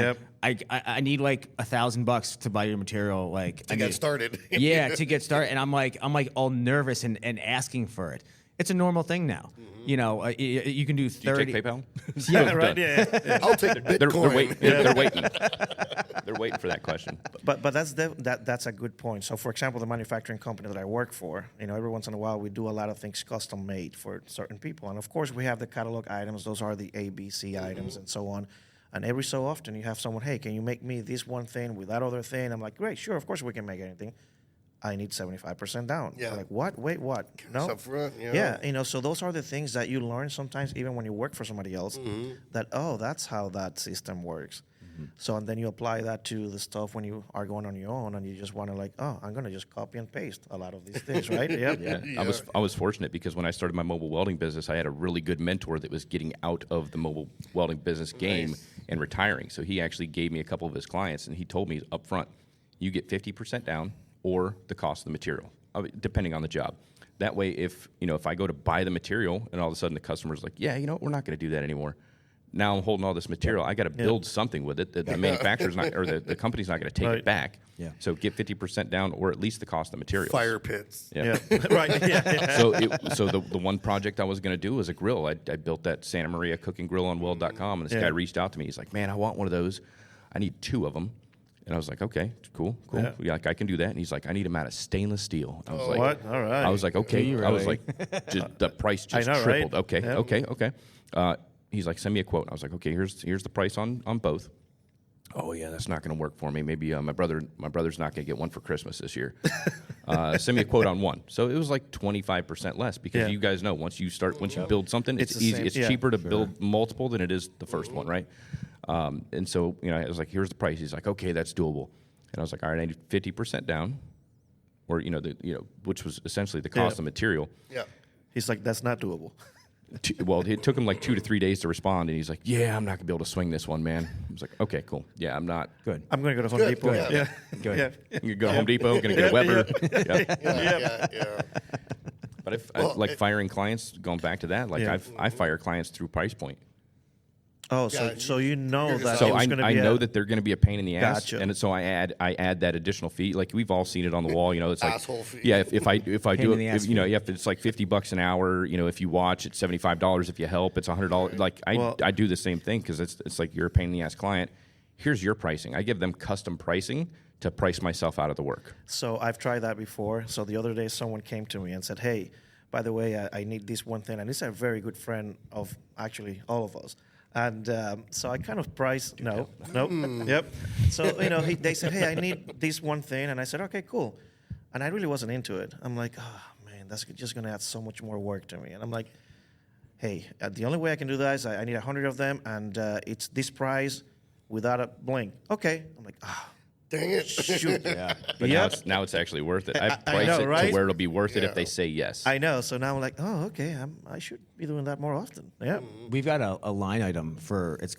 like, I need like $1,000 to buy your material, like to get started. To get started, and I'm like all nervous and asking for it. It's a normal thing now. You can do 30. Do you take PayPal? Yeah, right. Yeah. I'll take Bitcoin. They're waiting. They're waiting. They're waiting for that question. But that's a good point. So, for example, the manufacturing company that I work for, every once in a while we do a lot of things custom made for certain people, and of course we have the catalog items. Those are the ABC items and so on. And every so often you have someone, hey, can you make me this one thing with that other thing? I'm like, great, sure, of course we can make anything. I need 75% down. Yeah. I'm like, what? Wait, what? No. Up front, Yeah, so those are the things that you learn sometimes, even when you work for somebody else, that, that's how that system works. Mm-hmm. So, and then you apply that to the stuff when you are going on your own, and you just want to I'm going to just copy and paste a lot of these things, right? Yep. Yeah. I was fortunate because when I started my mobile welding business, I had a really good mentor that was getting out of the mobile welding business game and retiring. So he actually gave me a couple of his clients, and he told me up front, you get 50% down, or the cost of the material, depending on the job. That way, if I go to buy the material and all of a sudden the customer's like, yeah, we're not going to do that anymore. Now I'm holding all this material. I got to build something with it. The manufacturer's not, or the company's not going to take it back. Yeah. So get 50% down, or at least the cost of materials. Fire pits. Yeah. Right. Yeah. So the one project I was going to do was a grill. I built that Santa Maria cooking grill on weld.com, and this guy reached out to me. He's like, man, I want one of those. I need 2 of them. And I was like, okay, cool. Yeah, I can do that. And he's like, I need them out of stainless steel. I was like, what? All right. I was like, okay. Really? I was like, the price just tripled. Right? Okay. He's like, send me a quote. I was like, okay, here's the price on both. Oh yeah, that's not going to work for me. Maybe my brother's not going to get one for Christmas this year. Send me a quote on one. So it was like 25% less because you guys know once you build something, it's easy. It's cheaper to build multiple than it is the first one, right? And so, I was like, here's the price. He's like, okay, that's doable. And I was like, all right, I need 50% down, or, which was essentially the cost of material. Yeah. He's like, that's not doable. Well, it took him like 2 to 3 days to respond, and he's like, "Yeah, I'm not gonna be able to swing this one, man." I was like, "Okay, cool. Yeah, I'm not." Good. I'm going to go to Home Good, Depot. good. Yeah. Good. Yeah. I'm gonna go to Home Depot, gonna get a Weber. Yeah. Yeah. But if Well, like firing clients, going back to that, like Yeah. I fire clients through price point. Oh, Yeah, so you know you're that So it So was going to I be know that they're going to be a pain in the ass, Gotcha. and so I add that additional fee. Like we've all seen it on the wall. You know, it's like Asshole fee. yeah. If I Pain do in the it, ass if, you know, fee. if it's like $50 an hour. You know, if you watch, it's $75. If you help, it's $100. Like I do the same thing because it's like you're a pain in the ass client. Here's your pricing. I give them custom pricing to price myself out of the work. So I've tried that before. So the other day, someone came to me and said, "Hey, by the way, I need this one thing." And this is a very good friend of actually all of us. And so I kind of priced, nope. Yep. So, they said, "Hey, I need this one thing." And I said, "Okay, cool." And I really wasn't into it. I'm like, "Oh, man, that's just going to add so much more work to me." And I'm like, "Hey, the only way I can do that is I need 100 of them, and it's this price without a blink." Okay. I'm like, Dang it. shoot. Yeah. But Yep. now it's actually worth it. I I price know, it right? to where it'll be worth it if Yeah. they say yes. I know. So now I'm like, oh, okay, I should be doing that more often. Yeah. We've got a line item for it's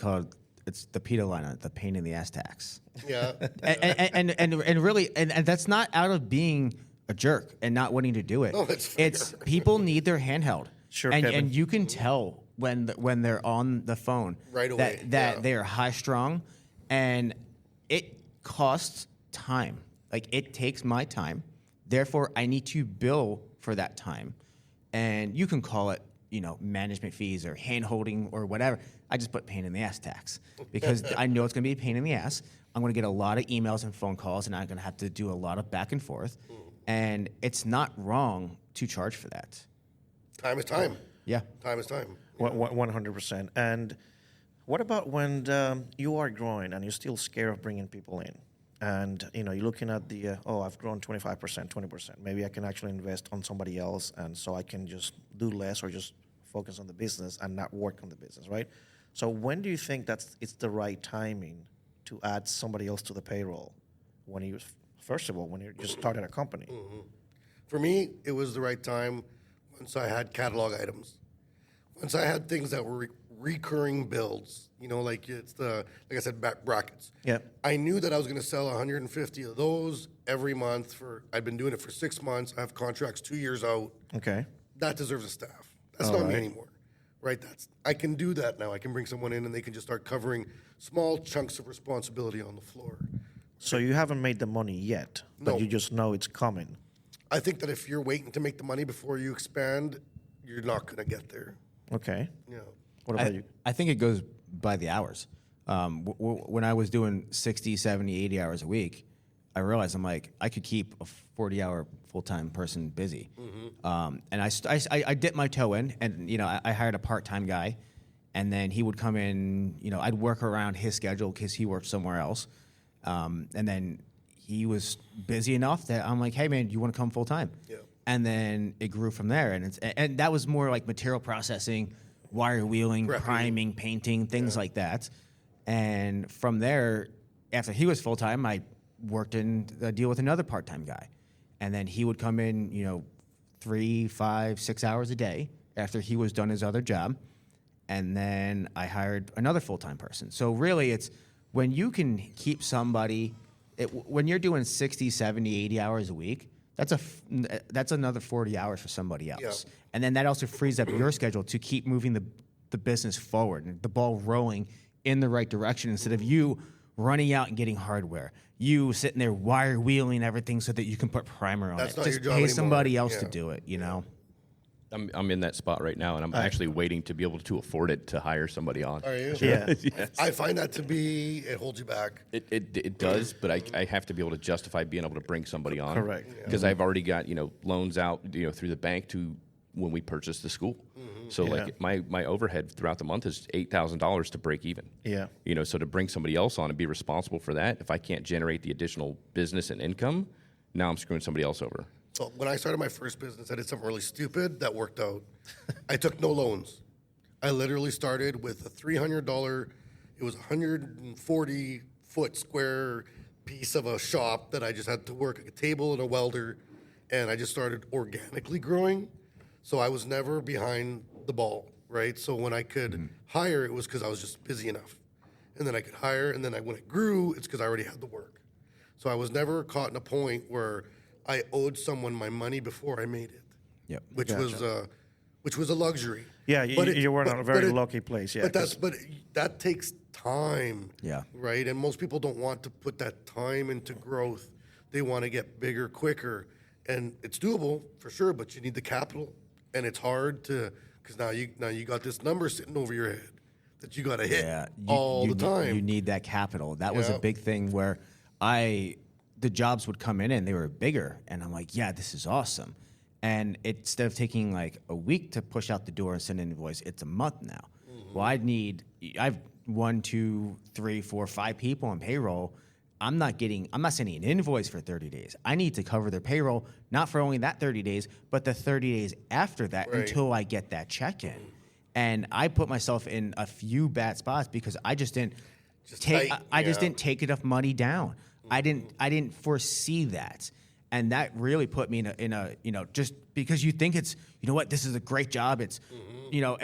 the PETA line item, the pain in the ass tax. Yeah. And really and that's not out of being a jerk and not wanting to do it. No, it's fair. people need their handheld. Sure, and Kevin. you can tell when they're on the phone Right away, that yeah. they are high strung, and it costs time. Like it takes my time. Therefore, I need to bill for that time, and you can call it management fees or hand holding or whatever. I just put pain in the ass tax because I know it's going to be a pain in the ass. I'm going to get a lot of emails and phone calls, and I'm going to have to do a lot of back and forth. And it's not wrong to charge for that. Time is time. Yeah. Time is time. 100%. And what about when you are growing and you're still scared of bringing people in? And you're looking at the I've grown 25%, 20%. Maybe I can actually invest on somebody else, and so I can just do less or just focus on the business and not work on the business, right? So when do you think it's the right timing to add somebody else to the payroll? When you just started a company. For me, it was the right time once I had catalog items. Once I had things that were recurring builds, like I said, brackets. Yeah. I knew that I was going to sell 150 of those every month I'd been doing it for 6 months. I have contracts 2 years out. Okay. That deserves a staff. That's not me anymore, right? I can do that now. I can bring someone in and they can just start covering small chunks of responsibility on the floor. So you haven't made the money yet, but No. you just know it's coming. I think that if you're waiting to make the money before you expand, you're not going to get there. Okay. Yeah. What about you? I think it goes by the hours. When I was doing 60, 70, 80 hours a week, I realized I'm like, I could keep a 40-hour full-time person busy. And I dipped my toe in, and I hired a part-time guy, and then he would come in. I'd work around his schedule because he worked somewhere else, and then he was busy enough that I'm like, hey man, do you want to come full-time? Yeah. And then it grew from there, and that was more like material processing, wire wheeling, Prepping. priming, painting, things like that. And from there, after he was full-time, I worked in a deal with another part-time guy. And then he would come in, 3, 5, 6 hours a day after he was done his other job. And then I hired another full-time person. So really it's when you can keep somebody, when you're doing 60, 70, 80 hours a week, that's another 40 hours for somebody else. Yeah. And then that also frees up your schedule to keep moving the business forward and the ball rolling in the right direction instead of you running out and getting hardware. You sitting there wire wheeling everything so that you can put primer on That's it. not Just your job pay anymore. somebody else to Yeah. do it, I'm in that spot right now, and I'm actually waiting to be able to afford it to hire somebody on. Are you? Yeah. I find that it holds you back. It does, but I have to be able to justify being able to bring somebody on. Correct. Because I've already got loans out through the bank to when we purchased the school. So like my overhead throughout the month is $8,000 to break even. Yeah. So to bring somebody else on and be responsible for that, if I can't generate the additional business and income, now I'm screwing somebody else over. So when I started my first business, I did something really stupid that worked out. I took no loans. I literally started with a $300, it was 140-foot square piece of a shop that I just had to work, a table and a welder, and I just started organically growing. So I was never behind the ball, right? So when I could hire, it was because I was just busy enough. And then I could hire, and then when it grew, it's because I already had the work. So I was never caught in a point where I owed someone my money before I made it. Yep. Which was a luxury. Yeah, you were in a very lucky place. Yeah, but that takes time. Yeah. Right, and most people don't want to put that time into growth. They want to get bigger quicker, and it's doable for sure. But you need the capital, and it's hard to because now you got this number sitting over your head that you got to hit all the time. You need that capital. That was a big thing where the jobs would come in and they were bigger, and I'm like, yeah, this is awesome. And instead of taking like a week to push out the door and send an invoice, it's a month now. Well, I've 1, 2, 3, 4, 5 people on payroll. I'm not sending an invoice for 30 days. I need to cover their payroll, not for only that 30 days, but the 30 days after that until I get that check in. And I put myself in a few bad spots because I just didn't take enough money down. I didn't foresee that. And that really put me in a just because you think it's, this is a great job. It's,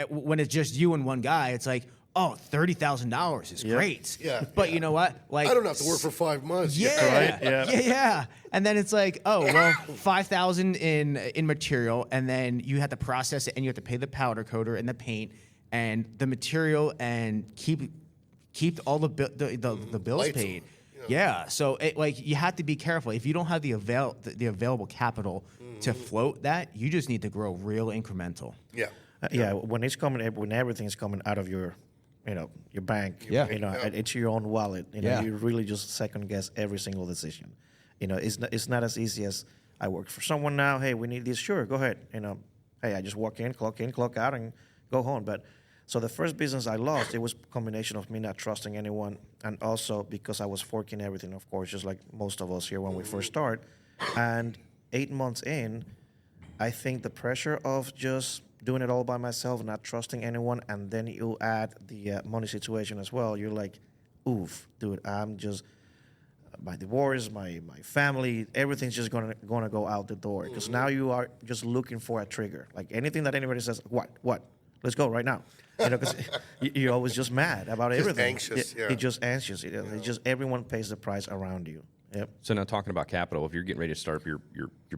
when it's just you and one guy, it's like, oh, $30,000 is great. Yeah. But you know what? Like, I don't have to work for 5 months. Yeah. Right? Yeah. Yeah. And then it's like, oh, well, $5,000 in material, and then you have to process it, and you have to pay the powder coater and the paint and the material, and keep all the bills Lights paid. on. Yeah, so you have to be careful. If you don't have the available capital to float that, you just need to grow real incremental. Yeah. When everything's coming out of your bank, it's your own wallet. You really just second guess every single decision. It's not as easy as I work for someone now. Hey, we need this. Sure, go ahead. Hey, I just walk in, clock out, and go home. But so the first business I lost, it was a combination of me not trusting anyone, and also because I was forking everything, of course, just like most of us here when we first start. And 8 months in, I think the pressure of just doing it all by myself, not trusting anyone, and then you add the money situation as well. You're like, oof, dude, I'm just my divorce, my family, everything's just gonna go out the door because now you are just looking for a trigger. Like anything that anybody says, what? Let's go right now. Because you're always just mad about everything. Anxious, You're just anxious. It's just everyone pays the price around you. Yep. So now talking about capital, if you're getting ready to start up your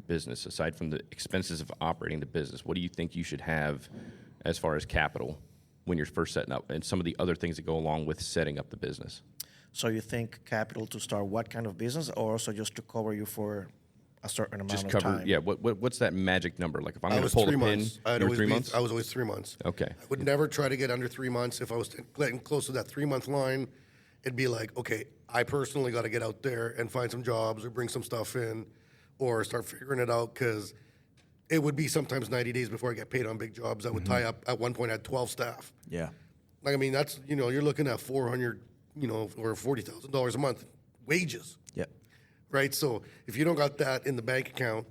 business, aside from the expenses of operating the business, what do you think you should have as far as capital when you're first setting up, and some of the other things that go along with setting up the business? So you think capital to start what kind of business, or also just to cover you for a certain amount of time? Yeah. What's that magic number? Like if I'm I going was to pull 3 the pin, months. you were 3 months? I was always 3 months. Okay. I would never try to get under 3 months. If I was getting close to that 3 month line, it'd be like, okay, I personally got to get out there and find some jobs or bring some stuff in or start figuring it out because it would be sometimes 90 days before I get paid on big jobs. I would tie up, at one point, I had 12 staff. Yeah. Like, I mean, that's, you're looking at $400, or $40,000 a month wages. Yep. Right? So if you don't got that in the bank account,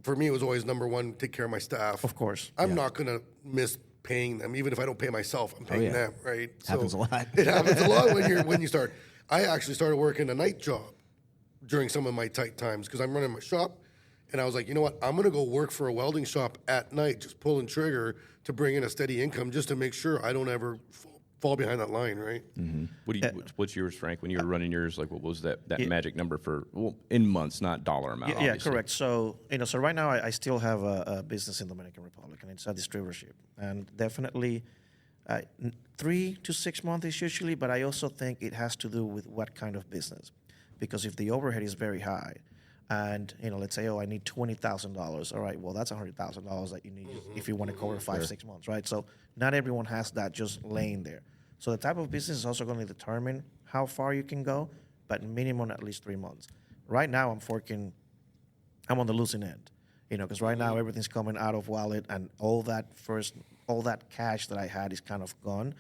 for me, it was always number one, take care of my staff. Of course. I'm not going to miss paying them. Even if I don't pay myself, I'm paying them, right? Happens a lot. It happens a lot when you start. I actually started working a night job during some of my tight times because I'm running my shop. And I was like, you know what? I'm going to go work for a welding shop at night, just pulling trigger to bring in a steady income just to make sure I don't ever fall behind that line, right? Mm-hmm. What's yours, Frank? When you were running yours, like what was that magic number for, in months, not dollar amount, Yeah, obviously. correct. So, so right now I still have a business in the Dominican Republic, and it's a distributorship. And definitely 3 to 6 months is usually, but I also think it has to do with what kind of business. Because if the overhead is very high, and let's say, I need $20,000. All right, well, that's $100,000 that you need if you want to cover 5-6 months, right? So not everyone has that just laying there. So the type of business is also going to determine how far you can go, but minimum at least 3 months. Right now, I'm on the losing end, because right now everything's coming out of wallet, and all that cash that I had is kind of gone.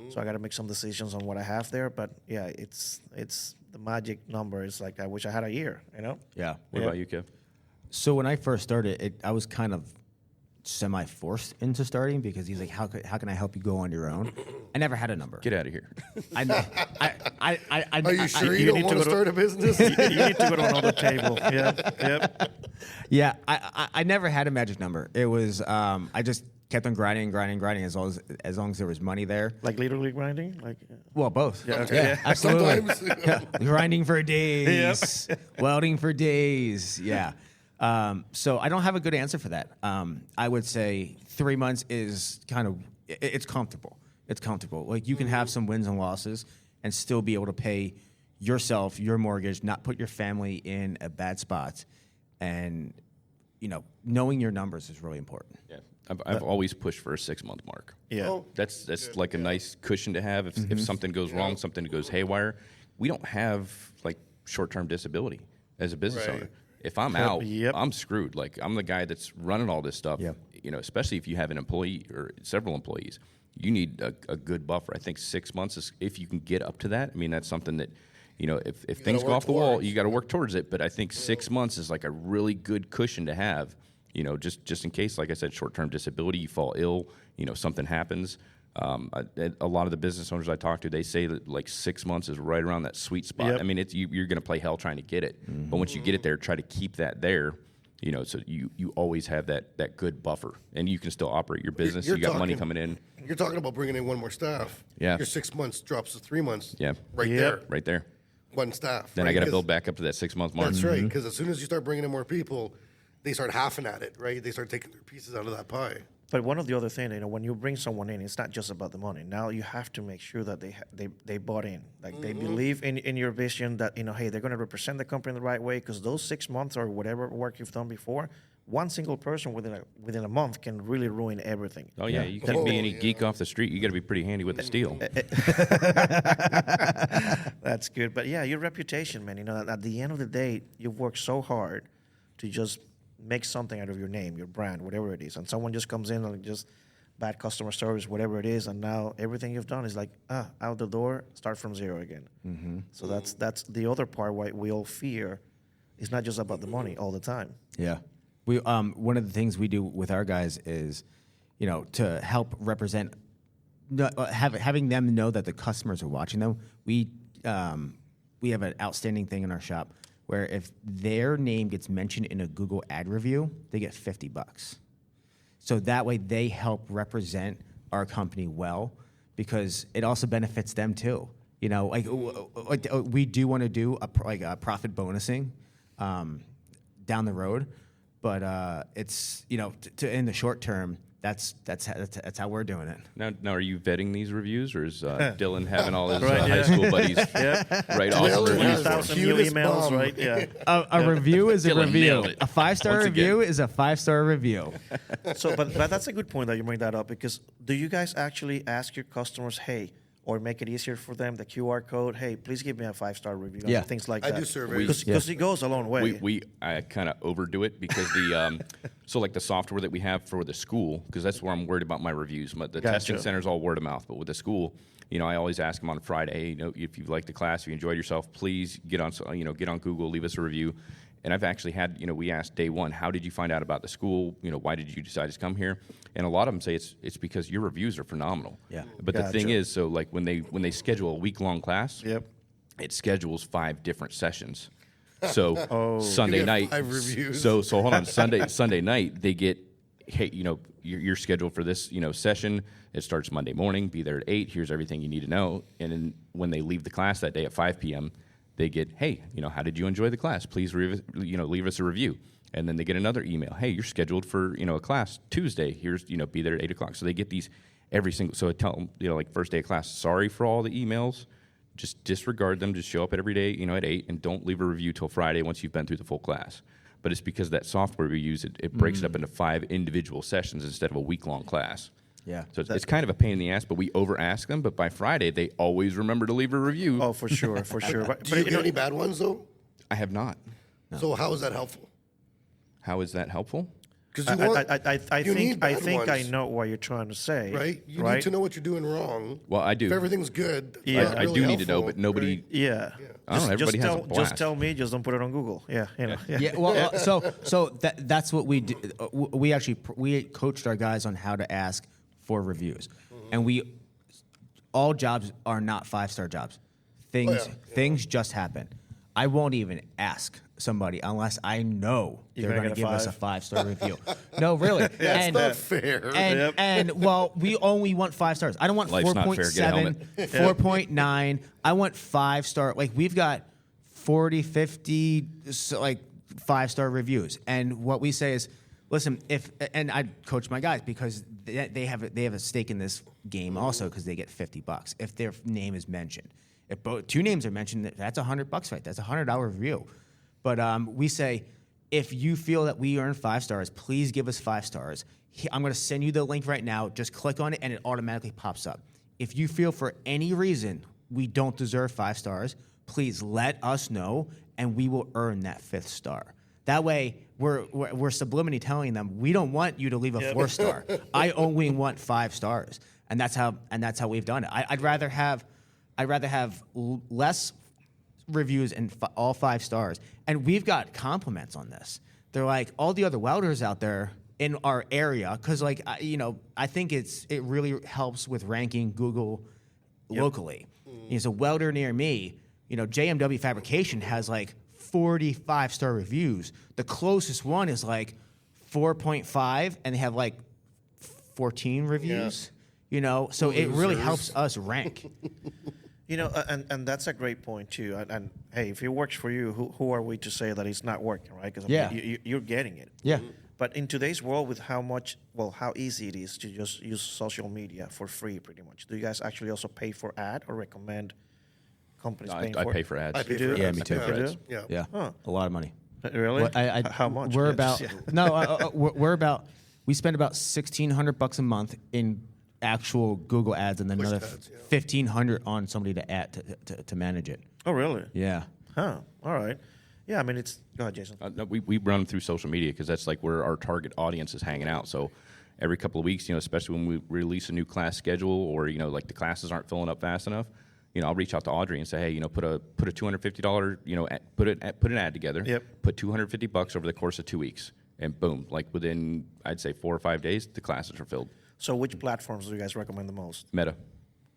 So I got to make some decisions on what I have there. But yeah, it's the magic number is like I wish I had a year, Yeah. What about you, Kev? So when I first started, I was kind of semi-forced into starting because he's like, how can I help you go on your own? I never had a number. Get out of here. Are you sure you don't want to start a business? You need to go to another table. Yep. Yeah, I never had a magic number. It was I just kept on grinding as long as there was money there. Like literally grinding? Like Well, both. Yeah, okay. Yeah, absolutely. Sometimes. Yeah, grinding for days, welding for days. Yeah. So I don't have a good answer for that. I would say 3 months is kind of it's comfortable. It's comfortable. Like you can have some wins and losses and still be able to pay yourself your mortgage, not put your family in a bad spot, and knowing your numbers is really important. Yeah, I've always pushed for a 6-month mark. Yeah. Oh, That's like a nice cushion to have if something goes wrong, something goes haywire. We don't have like short-term disability as a business Right. owner. If I'm out, Yep. I'm screwed. Like I'm the guy that's running all this stuff. Yep. Especially if you have an employee or several employees, you need a good buffer. I think 6 months is if you can get up to that. I mean, that's something that if things go work off the wall, towards. you got to work towards it. But I think 6 months is like a really good cushion to have. Just in case, like I said, short-term disability, you fall ill, something happens. A lot of the business owners I talk to, they say that like 6 months is right around that sweet spot. Yep. I mean, you're going to play hell trying to get it, but once you get it there, try to keep that there. So you always have that good buffer, and you can still operate your business. You're You got money talking- coming in, You're talking about bringing in one more staff. Yeah. Your 6 months drops to 3 months. Yeah. Right Yep. there. right there. One staff. Then right? I got to 'Cause build back up to that 6-month mark. That's right. Because as soon as you start bringing in more people, they start halving at it, right? They start taking their pieces out of that pie. But one of the other things, when you bring someone in, it's not just about the money. Now you have to make sure that they bought in, like they believe in your vision. That hey, they're going to represent the company in the right way. Because those 6 months or whatever work you've done before, one single person within a month can really ruin everything. Oh yeah, you can't be any geek off the street. You got to be pretty handy with the steel. That's good. But yeah, your reputation, man. At the end of the day, you've worked so hard to just make something out of your name, your brand, whatever it is, and someone just comes in and just bad customer service, whatever it is, and now everything you've done is like out the door, start from zero again. So that's the other part why we all fear. It's not just about the money all the time. Yeah. We one of the things we do with our guys is, to help represent, having them know that the customers are watching them. We have an outstanding thing in our shop where if their name gets mentioned in a Google ad review, they get $50. So that way they help represent our company well, because it also benefits them too. We do want to do a profit bonusing down the road, but it's in the short term. That's how we're doing it. Now, are you vetting these reviews, or is Dylan having all his Right, high school buddies write awesome Dylan reviews? has 20,000 new Cutest emails, bum. right? Yeah. A review is a Dylan review. nailed it. A 5-star Once again. review is a 5-star review. So, but that's a good point that you bring that up, because do you guys actually ask your customers, hey, or make it easier for them, the QR code, hey, please give me a 5-star review, Yeah. things like I that. do surveys. Because it goes a long way. I kind of overdo it because so like the software that we have for the school, because that's where I'm worried about my reviews. The testing Gotcha. center is all word of mouth, but with the school, I always ask them on Friday, hey, if you liked the class, if you enjoyed yourself, please get on Google, leave us a review. And I've actually had, we asked day one, how did you find out about the school? Why did you decide to come here? And a lot of them say it's because your reviews are phenomenal. Yeah. But the thing Gotcha. is, so like when they schedule a week-long class, Yep. it schedules 5 different sessions. So Sunday You get night. 5 reviews. So hold on. Sunday night they get, hey, you're scheduled for this, session. It starts Monday morning. Be there at 8. Here's everything you need to know. And then when they leave the class that day at 5 p.m., they get, hey, how did you enjoy the class? Please, leave us a review. And then they get another email. Hey, you're scheduled for, a class Tuesday. Here's, be there at 8 o'clock. So they get these every single. So I tell them, like first day of class, sorry for all the emails. Just disregard them. Just show up every day, at 8, and don't leave a review till Friday once you've been through the full class. But it's because that software we use, it breaks it up into 5 individual sessions instead of a week-long class. Yeah. So it's kind of a pain in the ass, but we over-ask them. But by Friday, they always remember to leave a review. Oh, for sure, for sure. But, Do you get any bad ones though? I have not. So how is that helpful? How is that helpful? Because I you need think I bad think I ones, know what you're trying to say. right? You right? need to know what you're doing wrong. Well, I do. If everything's good, that's Yeah. not I really do need to know, helpful, but nobody. right? Yeah. I don't know, everybody has a blast. Just tell me. Just don't put it on Google. Yeah. Yeah. Yeah, well, that's what we do. We coached our guys on how to ask for reviews, and all jobs are not 5-star jobs. Things just happen. I won't even ask somebody unless I know they're going to give us a 5-star review. No, really. That's not fair. And well, we only want 5 stars. I don't want Life's not fair. Get a 4.7, 4.9. I want 5-star. Like, we've got 40, 50, like 5-star reviews. And what we say is, listen, and I coach my guys because they have a stake in this game also because they get $50 if their name is mentioned. If 2 names are mentioned, that's $100, right? That's a $100 review. But we say, if you feel that we earn 5 stars, please give us 5 stars. I'm going to send you the link right now. Just click on it, and it automatically pops up. If you feel for any reason we don't deserve 5 stars, please let us know, and we will earn that 5th star. That way, we're subliminally telling them we don't want you to leave a 4-star. I only want 5 stars, and that's how we've done it. I'd rather have less reviews and all 5 stars. And we've got compliments on this. They're like, all the other welders out there in our area, because I think it really helps with ranking Google locally. As a welder near me, JMW Fabrication has like 40 5-star reviews. The closest one is like 4.5, and they have like 14 reviews. So it really helps us rank. And that's a great point too. And hey, if it works for you, who are we to say that it's not working, right? Because you're getting it. Yeah. But in today's world, with how easy it is to just use social media for free, pretty much. Do you guys actually also pay for ad or recommend companies paying for it? I pay for ads. I pay for ads. Yeah, me too. Yeah. A lot of money. Really? Well, how much? We're about we spend about $1,600 a month in actual Google ads, and then Push another ads, $1,500 on somebody to add to manage it. Oh, really? Yeah. Huh. All right. Yeah, I mean, go ahead, Jason. No, we run them through social media because that's like where our target audience is hanging out. So every couple of weeks, especially when we release a new class schedule or, like the classes aren't filling up fast enough, I'll reach out to Audrey and say, hey, put a $250, put an ad together. Yep. Put $250 over the course of 2 weeks. And boom, like within, I'd say 4 or 5 days, the classes are filled. So which platforms do you guys recommend the most? Meta.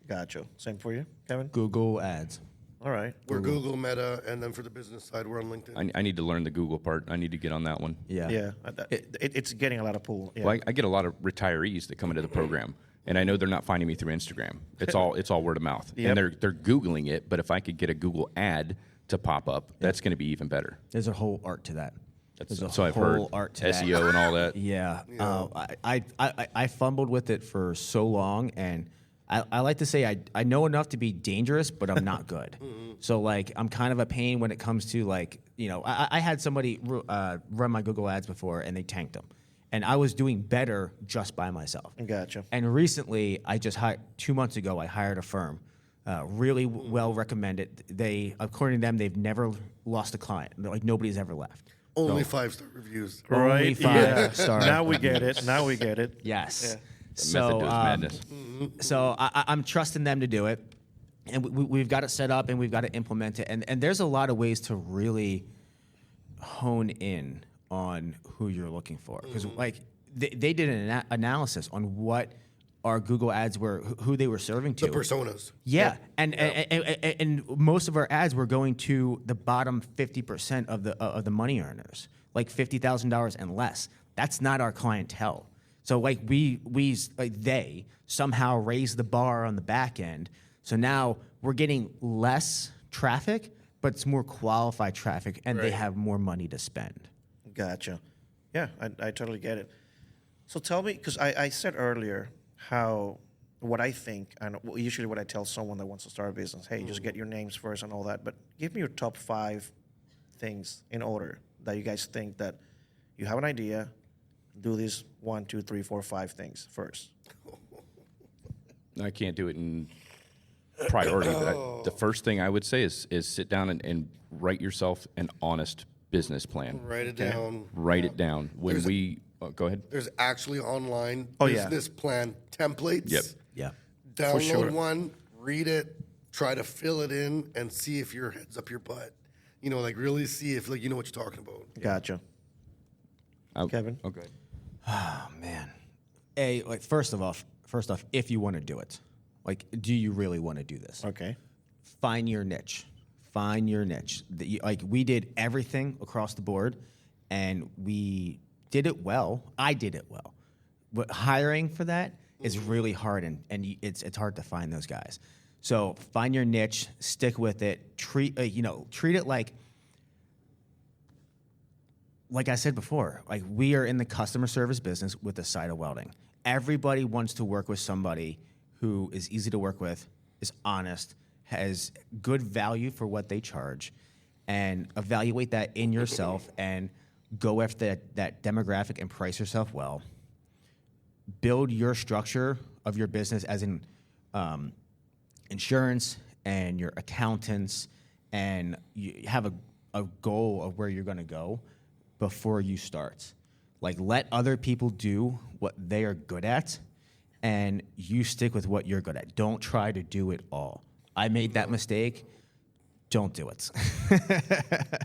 Gotcha. Same for you, Kevin? Google ads. All right. We're Google, Meta, and then for the business side, we're on LinkedIn. I need to learn the Google part. I need to get on that one. Yeah. Yeah. It's getting a lot of pull. Yeah. Well, I get a lot of retirees that come into the program, and I know they're not finding me through Instagram. It's all word of mouth, Yep. and they're Googling it. But if I could get a Google ad to pop up, that's going to be even better. There's a whole art to that. There's a So I've whole heard art to SEO that. and all that. Yeah. I fumbled with it for so long, and I like to say I know enough to be dangerous, but I'm not good. So like I'm kind of a pain when it comes to like I had somebody run my Google ads before, and they tanked them, and I was doing better just by myself. Gotcha. And recently, I just hired 2 months ago. I hired a firm, really well recommended. According to them, they've never lost a client. Like nobody's ever left. Only 5-star reviews. Only 5-star. Now we get it. Yes. Yeah. The method does madness. So I'm trusting them to do it, and we've got it set up, and we've got to implement it. And there's a lot of ways to really hone in on who you're looking for, because like they did an analysis on what our Google ads were, who they were serving to. The personas. Yeah, and most of our ads were going to the bottom 50% of the money earners, like $50,000 and less. That's not our clientele. So like they somehow raised the bar on the back end. So now we're getting less traffic, but it's more qualified traffic, and they have more money to spend. Gotcha. Yeah, I totally get it. So tell me, because I said earlier what I think, and usually what I tell someone that wants to start a business, hey, just get your names first and all that, but give me your top 5 things in order that you guys think that you have an idea, do these 1, 2, 3, 4, 5 things first. I can't do it in priority. But the first thing I would say is sit down and write yourself an honest business plan. Write it down. Write it down. When go ahead. There's actually online Oh, yeah. business plan templates. Yep. Yeah. Download sure. one, read it, try to fill it in, and see if your head's up your butt. Like really see if you know what you're talking about. Gotcha. Kevin? Okay. Oh man. First off, if you want to do it, like, do you really want to do this? Okay. Find your niche. find your niche. Like we did everything across the board, and we did it well. I did it well, but hiring for that is really hard, and it's hard to find those guys. So find your niche, stick with it. Treat it like I said before. Like we are in the customer service business with the side of welding. Everybody wants to work with somebody who is easy to work with, is honest, has good value for what they charge, and evaluate that in yourself and go after that demographic and price yourself well. Build your structure of your business as in insurance and your accountants, and you have a goal of where you're going to go before you start. Like let other people do what they are good at, and you stick with what you're good at. Don't try to do it all. I made that mistake. Don't do it.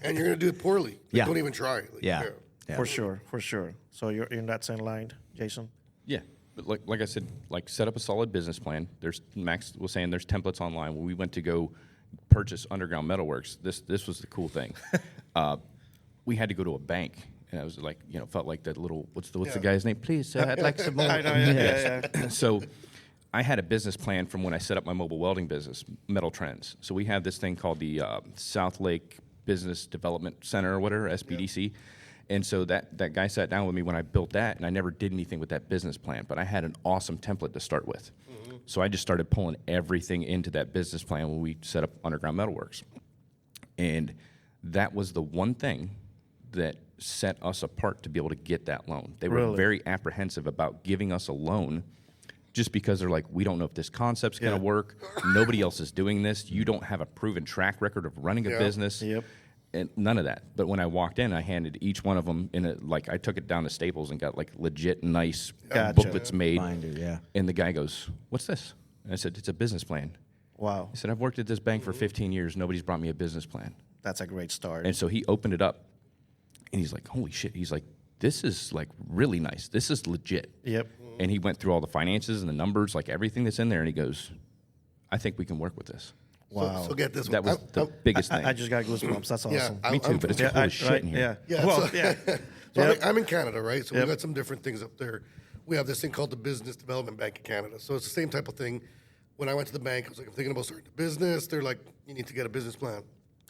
And you're going to do it poorly. Like, Yeah. Don't even try. Like, Yeah. For sure. So you're in that same line, Jason? Yeah, but like I said, like set up a solid business plan. There's Max was saying there's templates online. When we went to go purchase Underground Metalworks, this was the cool thing. We had to go to a bank, and I was like, felt like that little what's the guy's name? Please, sir, I'd like some more. I know, yeah. So I had a business plan from when I set up my mobile welding business, Metal Trends. So we have this thing called the South Lake Business Development Center or whatever, SBDC. And so that guy sat down with me when I built that, and I never did anything with that business plan, but I had an awesome template to start with. Mm-hmm. So I just started pulling everything into that business plan when we set up Underground Metalworks. And that was the one thing that set us apart to be able to get that loan. They were Really? very apprehensive about giving us a loan just because they're like, we don't know if this concept's going to work. Nobody else is doing this. You don't have a proven track record of running a business. Yep. And none of that. But when I walked in, I handed each one of them I took it down to Staples and got like legit nice booklets made. Binder, yeah. And the guy goes, "What's this?" And I said, "It's a business plan." Wow. He said, "I've worked at this bank for 15 years. Nobody's brought me a business plan." That's a great start. And so he opened it up, and he's like, "Holy shit!" He's like, "This is like really nice. This is legit." Yep. And he went through all the finances and the numbers, like everything that's in there, and he goes, "I think we can work with this." Wow. So get this That one. was the biggest thing. I just got goosebumps. That's awesome. Me too, but it's cool as shit in here. Yeah, Well, so- yeah. So I'm in Canada, right? So Yep. we've got some different things up there. We have this thing called the Business Development Bank of Canada. So it's the same type of thing. When I went to the bank, I was like, I'm thinking about starting a business. They're like, you need to get a business plan.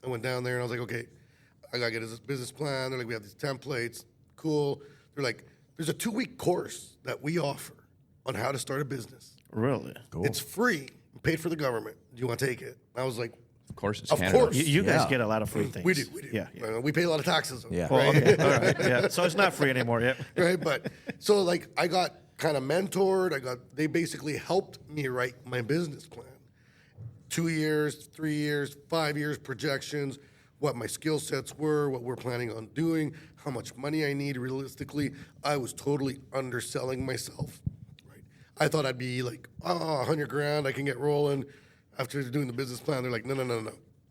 I went down there and I was like, okay, I got to get a business plan. They're like, we have these templates. Cool. They're like, there's a 2-week course that we offer on how to start a business. Really? Cool. It's free, paid for the government. Do you want to take it? I was like, Of course, it's Of Canada. course. You guys Yeah. get a lot of free things. we do. Yeah. We pay a lot of taxes. Yeah. Well, Right? okay. All right. Yeah. So it's not free anymore. Yep. Right, but so like I got kind of mentored. They basically helped me write my business plan. 2 years, 3 years, 5 years projections, what my skill sets were, what we're planning on doing, how much money I need realistically. I was totally underselling myself. Right, I thought I'd be like, $100 grand, I can get rolling. After doing the business plan, they're like, no.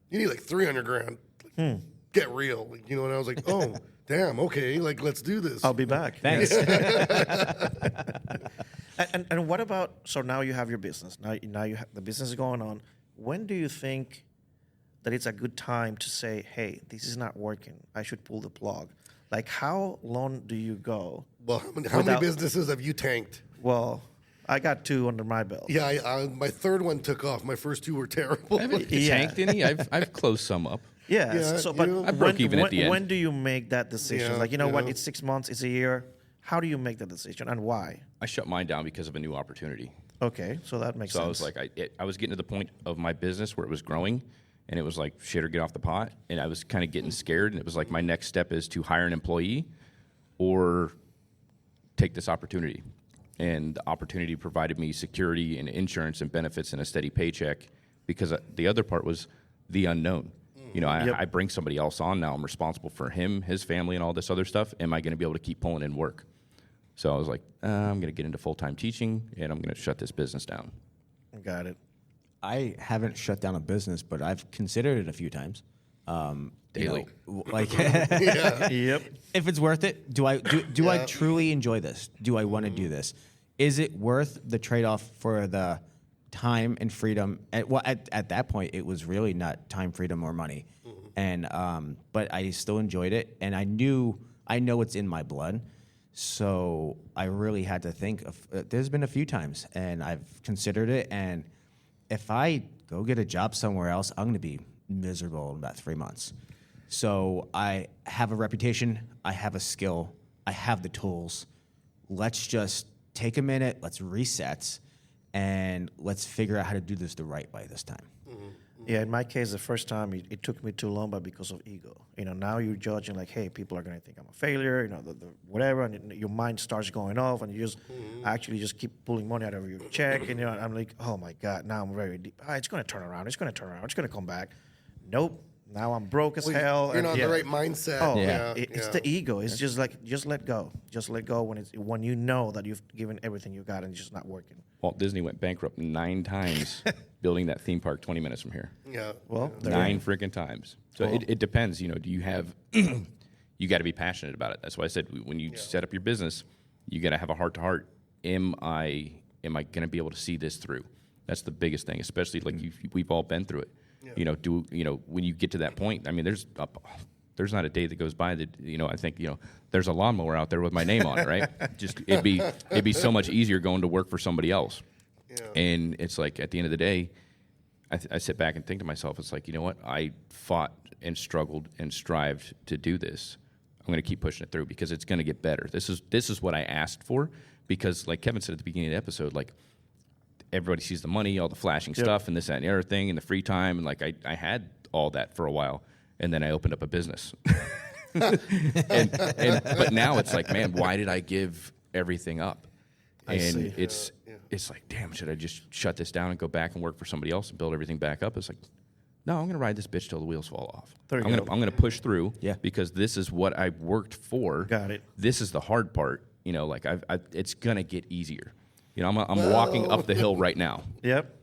You need like 300 grand. Like, get real, like, And I was like, oh, damn, okay, like let's do this. I'll be back. Thanks. And what about, so now you have your business. Now you have, the business is going on. When do you think that it's a good time to say, hey, this is not working. I should pull the plug? Like, how long do you go? Well, how many without- businesses have you tanked? Well, I got 2 under my belt. Yeah, my third one took off. My first 2 were terrible. I haven't Yeah. tanked any. I've closed some up. Yeah. Yeah, So, but I broke even at the end. When do you make that decision? Yeah, Like, you know what? yeah. It's 6 months. It's a year. How do you make that decision, and why? I shut mine down because of a new opportunity. Okay, so that makes So sense. I was like, I was getting to the point of my business where it was growing, and it was like shit or get off the pot, and I was kind of getting scared, and it was like my next step is to hire an employee, or take this opportunity. And the opportunity provided me security and insurance and benefits and a steady paycheck, because the other part was the unknown. Yep. I bring somebody else on now. I'm responsible for him, his family, and all this other stuff. Am I going to be able to keep pulling in work? So I was like, I'm going to get into full-time teaching, and I'm going to shut this business down. Got it. I haven't shut down a business, but I've considered it a few times. Daily. Yep. If it's worth it, do I truly enjoy this? Do I want to do this? Is it worth the trade-off for the time and freedom. At that point, it was really not time, freedom, or money. And but I still enjoyed it, and I know it's in my blood. So I really had to think of. There's been a few times, and I've considered it. And if I go get a job somewhere else, I'm going to be miserable in about 3 months. So I have a reputation, I have a skill, I have the tools. Let's just take a minute, let's reset, and let's figure out how to do this the right way this time. Yeah, in my case, the first time it took me too long, but because of ego. Now you're judging like, hey, people are going to think I'm a failure, the whatever, and your mind starts going off, and you just actually just keep pulling money out of your check, and I'm like, oh my God, now I'm very deep. It's going to turn around, it's going to come back. Nope. Now I'm broke as hell. You're not in the right mindset. Oh, it's the ego. It's just like, just let go. Just let go when you know that you've given everything you got and it's just not working. Walt Disney went bankrupt 9 times building that theme park 20 minutes from here. Yeah. Well, 9 freaking times. So it depends. Do you have? You got to be passionate about it. That's why I said when you set up your business, you got to have a heart to heart. Am I going to be able to see this through? That's the biggest thing. Especially like we've all been through it. Yeah. When you get to that point, I mean, there's not a day that goes by that I think there's a lawnmower out there with my name on it, right? Just it'd be so much easier going to work for somebody else. Yeah. And it's like at the end of the day, I sit back and think to myself, it's like, you know what? I fought and struggled and strived to do this. I'm going to keep pushing it through because it's going to get better. This is what I asked for because, like Kevin said at the beginning of the episode, like. Everybody sees the money, all the flashing stuff, and this, that, and the other thing, and the free time, and like I had all that for a while, and then I opened up a business. But now it's like, man, why did I give everything up? And it's like, damn, should I just shut this down and go back and work for somebody else and build everything back up? It's like, no, I'm going to ride this bitch till the wheels fall off. I'm going to push through because this is what I worked for. Got it. This is the hard part. Like it's going to get easier. I'm walking up the hill right now. Yep.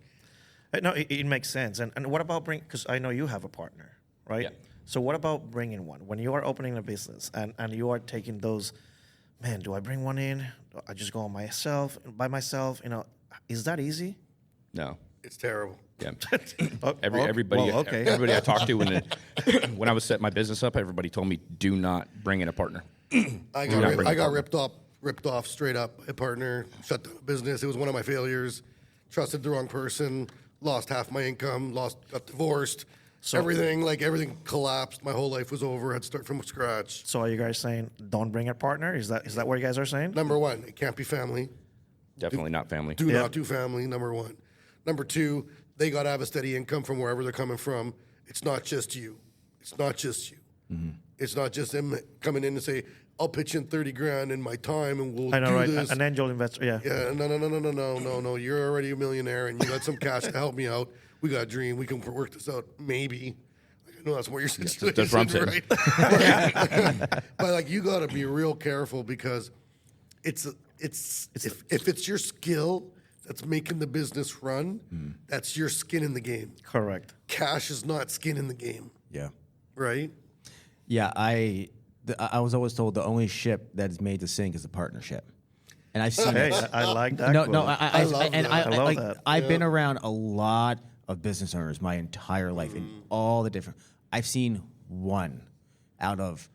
No, it makes sense. And what about because I know you have a partner, right? Yeah. So what about bringing one? When you are opening a business and you are taking those, man, do I bring one in? Do I just go by myself? Is that easy? No. It's terrible. Yeah. Everybody I talked to when I was setting my business up, everybody told me, do not bring in a partner. I got ripped off straight up. A partner shut down a business. It was one of my failures. Trusted the wrong person. Lost half my income. Got divorced. So everything collapsed. My whole life was over. I had to start from scratch. So are you guys saying don't bring a partner? Is that what you guys are saying? Number one, it can't be family. Definitely not family. Do not do family. Number one. Number two, they got to have a steady income from wherever they're coming from. It's not just you. Mm-hmm. It's not just them coming in and say, I'll pitch in $30,000 in my time and we'll do this. An angel investor, yeah. Yeah, no. You're already a millionaire and you got some cash to help me out. We got a dream. We can work this out. Maybe. I know that's what your situation that's what I'm saying. Right? But you got to be real careful because if it's your skill that's making the business run, that's your skin in the game. Correct. Cash is not skin in the game. Yeah. Right? Yeah, I was always told the only ship that is made to sink is a partnership, and I've seen. Hey, I like that. No, quote. no, I love that. I've been around a lot of business owners my entire life, in all the different. I've seen one out of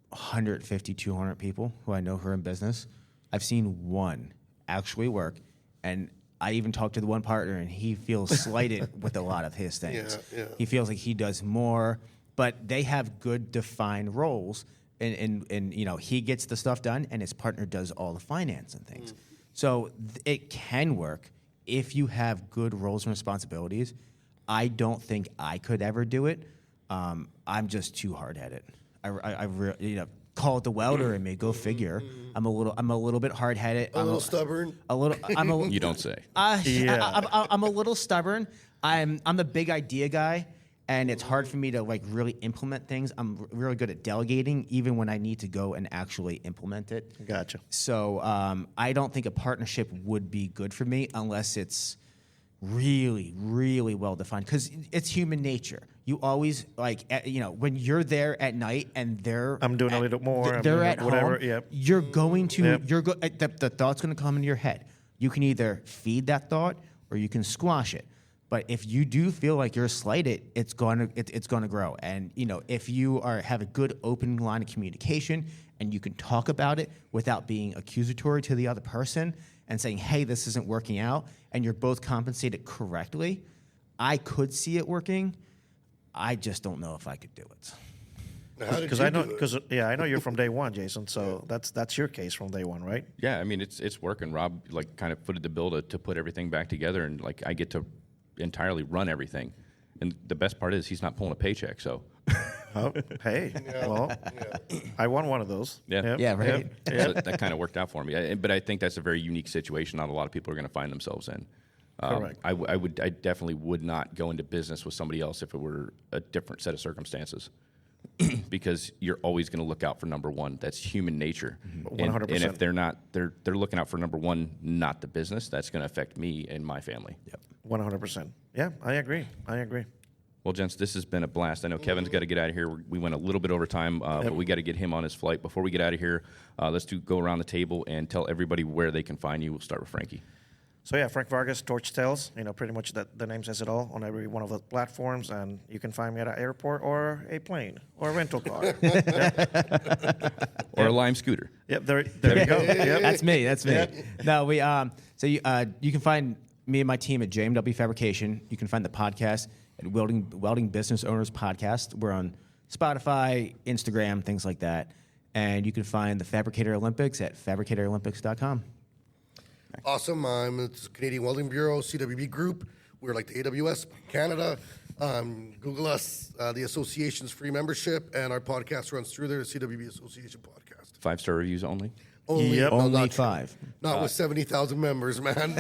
150, 200 people who I know who are in business. I've seen one actually work, and I even talked to the one partner, and he feels slighted with a lot of his things. Yeah. He feels like he does more. But they have good defined roles, and he gets the stuff done, and his partner does all the finance and things. So it can work if you have good roles and responsibilities. I don't think I could ever do it. I'm just too hard-headed. I really, call it the welder in me. Go figure. I'm a little bit hard-headed. A little stubborn. You don't say. I'm a little stubborn. I'm the big idea guy. And it's hard for me to really implement things. I'm really good at delegating, even when I need to go and actually implement it. Gotcha. So I don't think a partnership would be good for me unless it's really, really well defined. Because it's human nature. You always when you're there at night and I'm doing a little more. They're at whatever. home. Yep. You're going to. Yep. The thought's going to come into your head. You can either feed that thought or you can squash it. But if you do feel like you're slighted, it's going to grow. And if you have a good open line of communication and you can talk about it without being accusatory to the other person and saying, "Hey, this isn't working out," and you're both compensated correctly, I could see it working. I just don't know if I could do it. Because I know you're from day one, Jason. So that's your case from day one, right? Yeah, I mean it's working. Rob kind of footed the bill to put everything back together, and I get to entirely run everything. And the best part is he's not pulling a paycheck. So, hey, well, I won one of those. Yeah, Yep. Yeah, right. Yep. So that kind of worked out for me. But I think that's a very unique situation. Not a lot of people are going to find themselves in. Correct. I definitely would not go into business with somebody else if it were a different set of circumstances. Because you're always going to look out for number one. That's human nature. 100%. And if they're not, they're looking out for number one, not the business. That's going to affect me and my family. Yep. 100%. Yeah, I agree. Well, gents, this has been a blast. I know Kevin's got to get out of here. We went a little bit over time, but we got to get him on his flight. Before we get out of here, let's go around the table and tell everybody where they can find you. We'll start with Frankie. So yeah, Frank Vargas, Torch Tales. Pretty much the name says it all on every one of the platforms, and you can find me at an airport or a plane or a rental car. Or a Lime scooter. Yep, there you go. Yep. That's me. No, so you can find me and my team at JMW Fabrication. You can find the podcast at Welding Business Owners Podcast. We're on Spotify, Instagram, things like that. And you can find the Fabricator Olympics at fabricatorolympics.com. Awesome. It's Canadian Welding Bureau, CWB Group. We're like the AWS Canada. Google us, the association's free membership, and our podcast runs through there, the CWB Association Podcast. 5-star reviews only? Only not 5. Not with 70,000 members, man.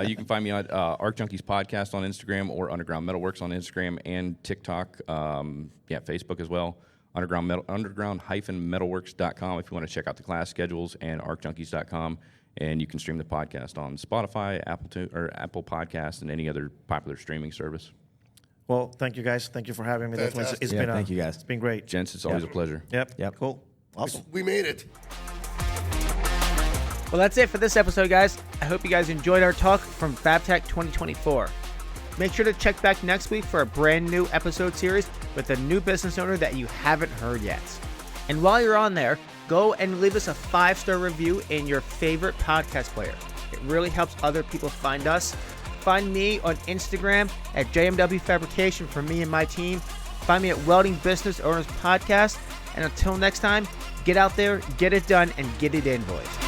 You can find me on Arc Junkies Podcast on Instagram or Underground Metalworks on Instagram and TikTok. Facebook as well. Underground-metalworks.com if you want to check out the class schedules, and arcjunkies.com. And you can stream the podcast on Spotify, Apple Podcasts, and any other popular streaming service. Well, thank you guys. Thank you for having me. Fantastic. Thank you guys. It's been great. Gents, it's always a pleasure. Yep. Cool. Awesome. We made it. Well, that's it for this episode, guys. I hope you guys enjoyed our talk from FabTech 2024. Make sure to check back next week for a brand new episode series with a new business owner that you haven't heard yet. And while you're on there, go and leave us a 5-star review in your favorite podcast player. It really helps other people find us. Find me on Instagram at JMW Fabrication for me and my team. Find me at Welding Business Owners Podcast. And until next time, get out there, get it done, and get it invoiced.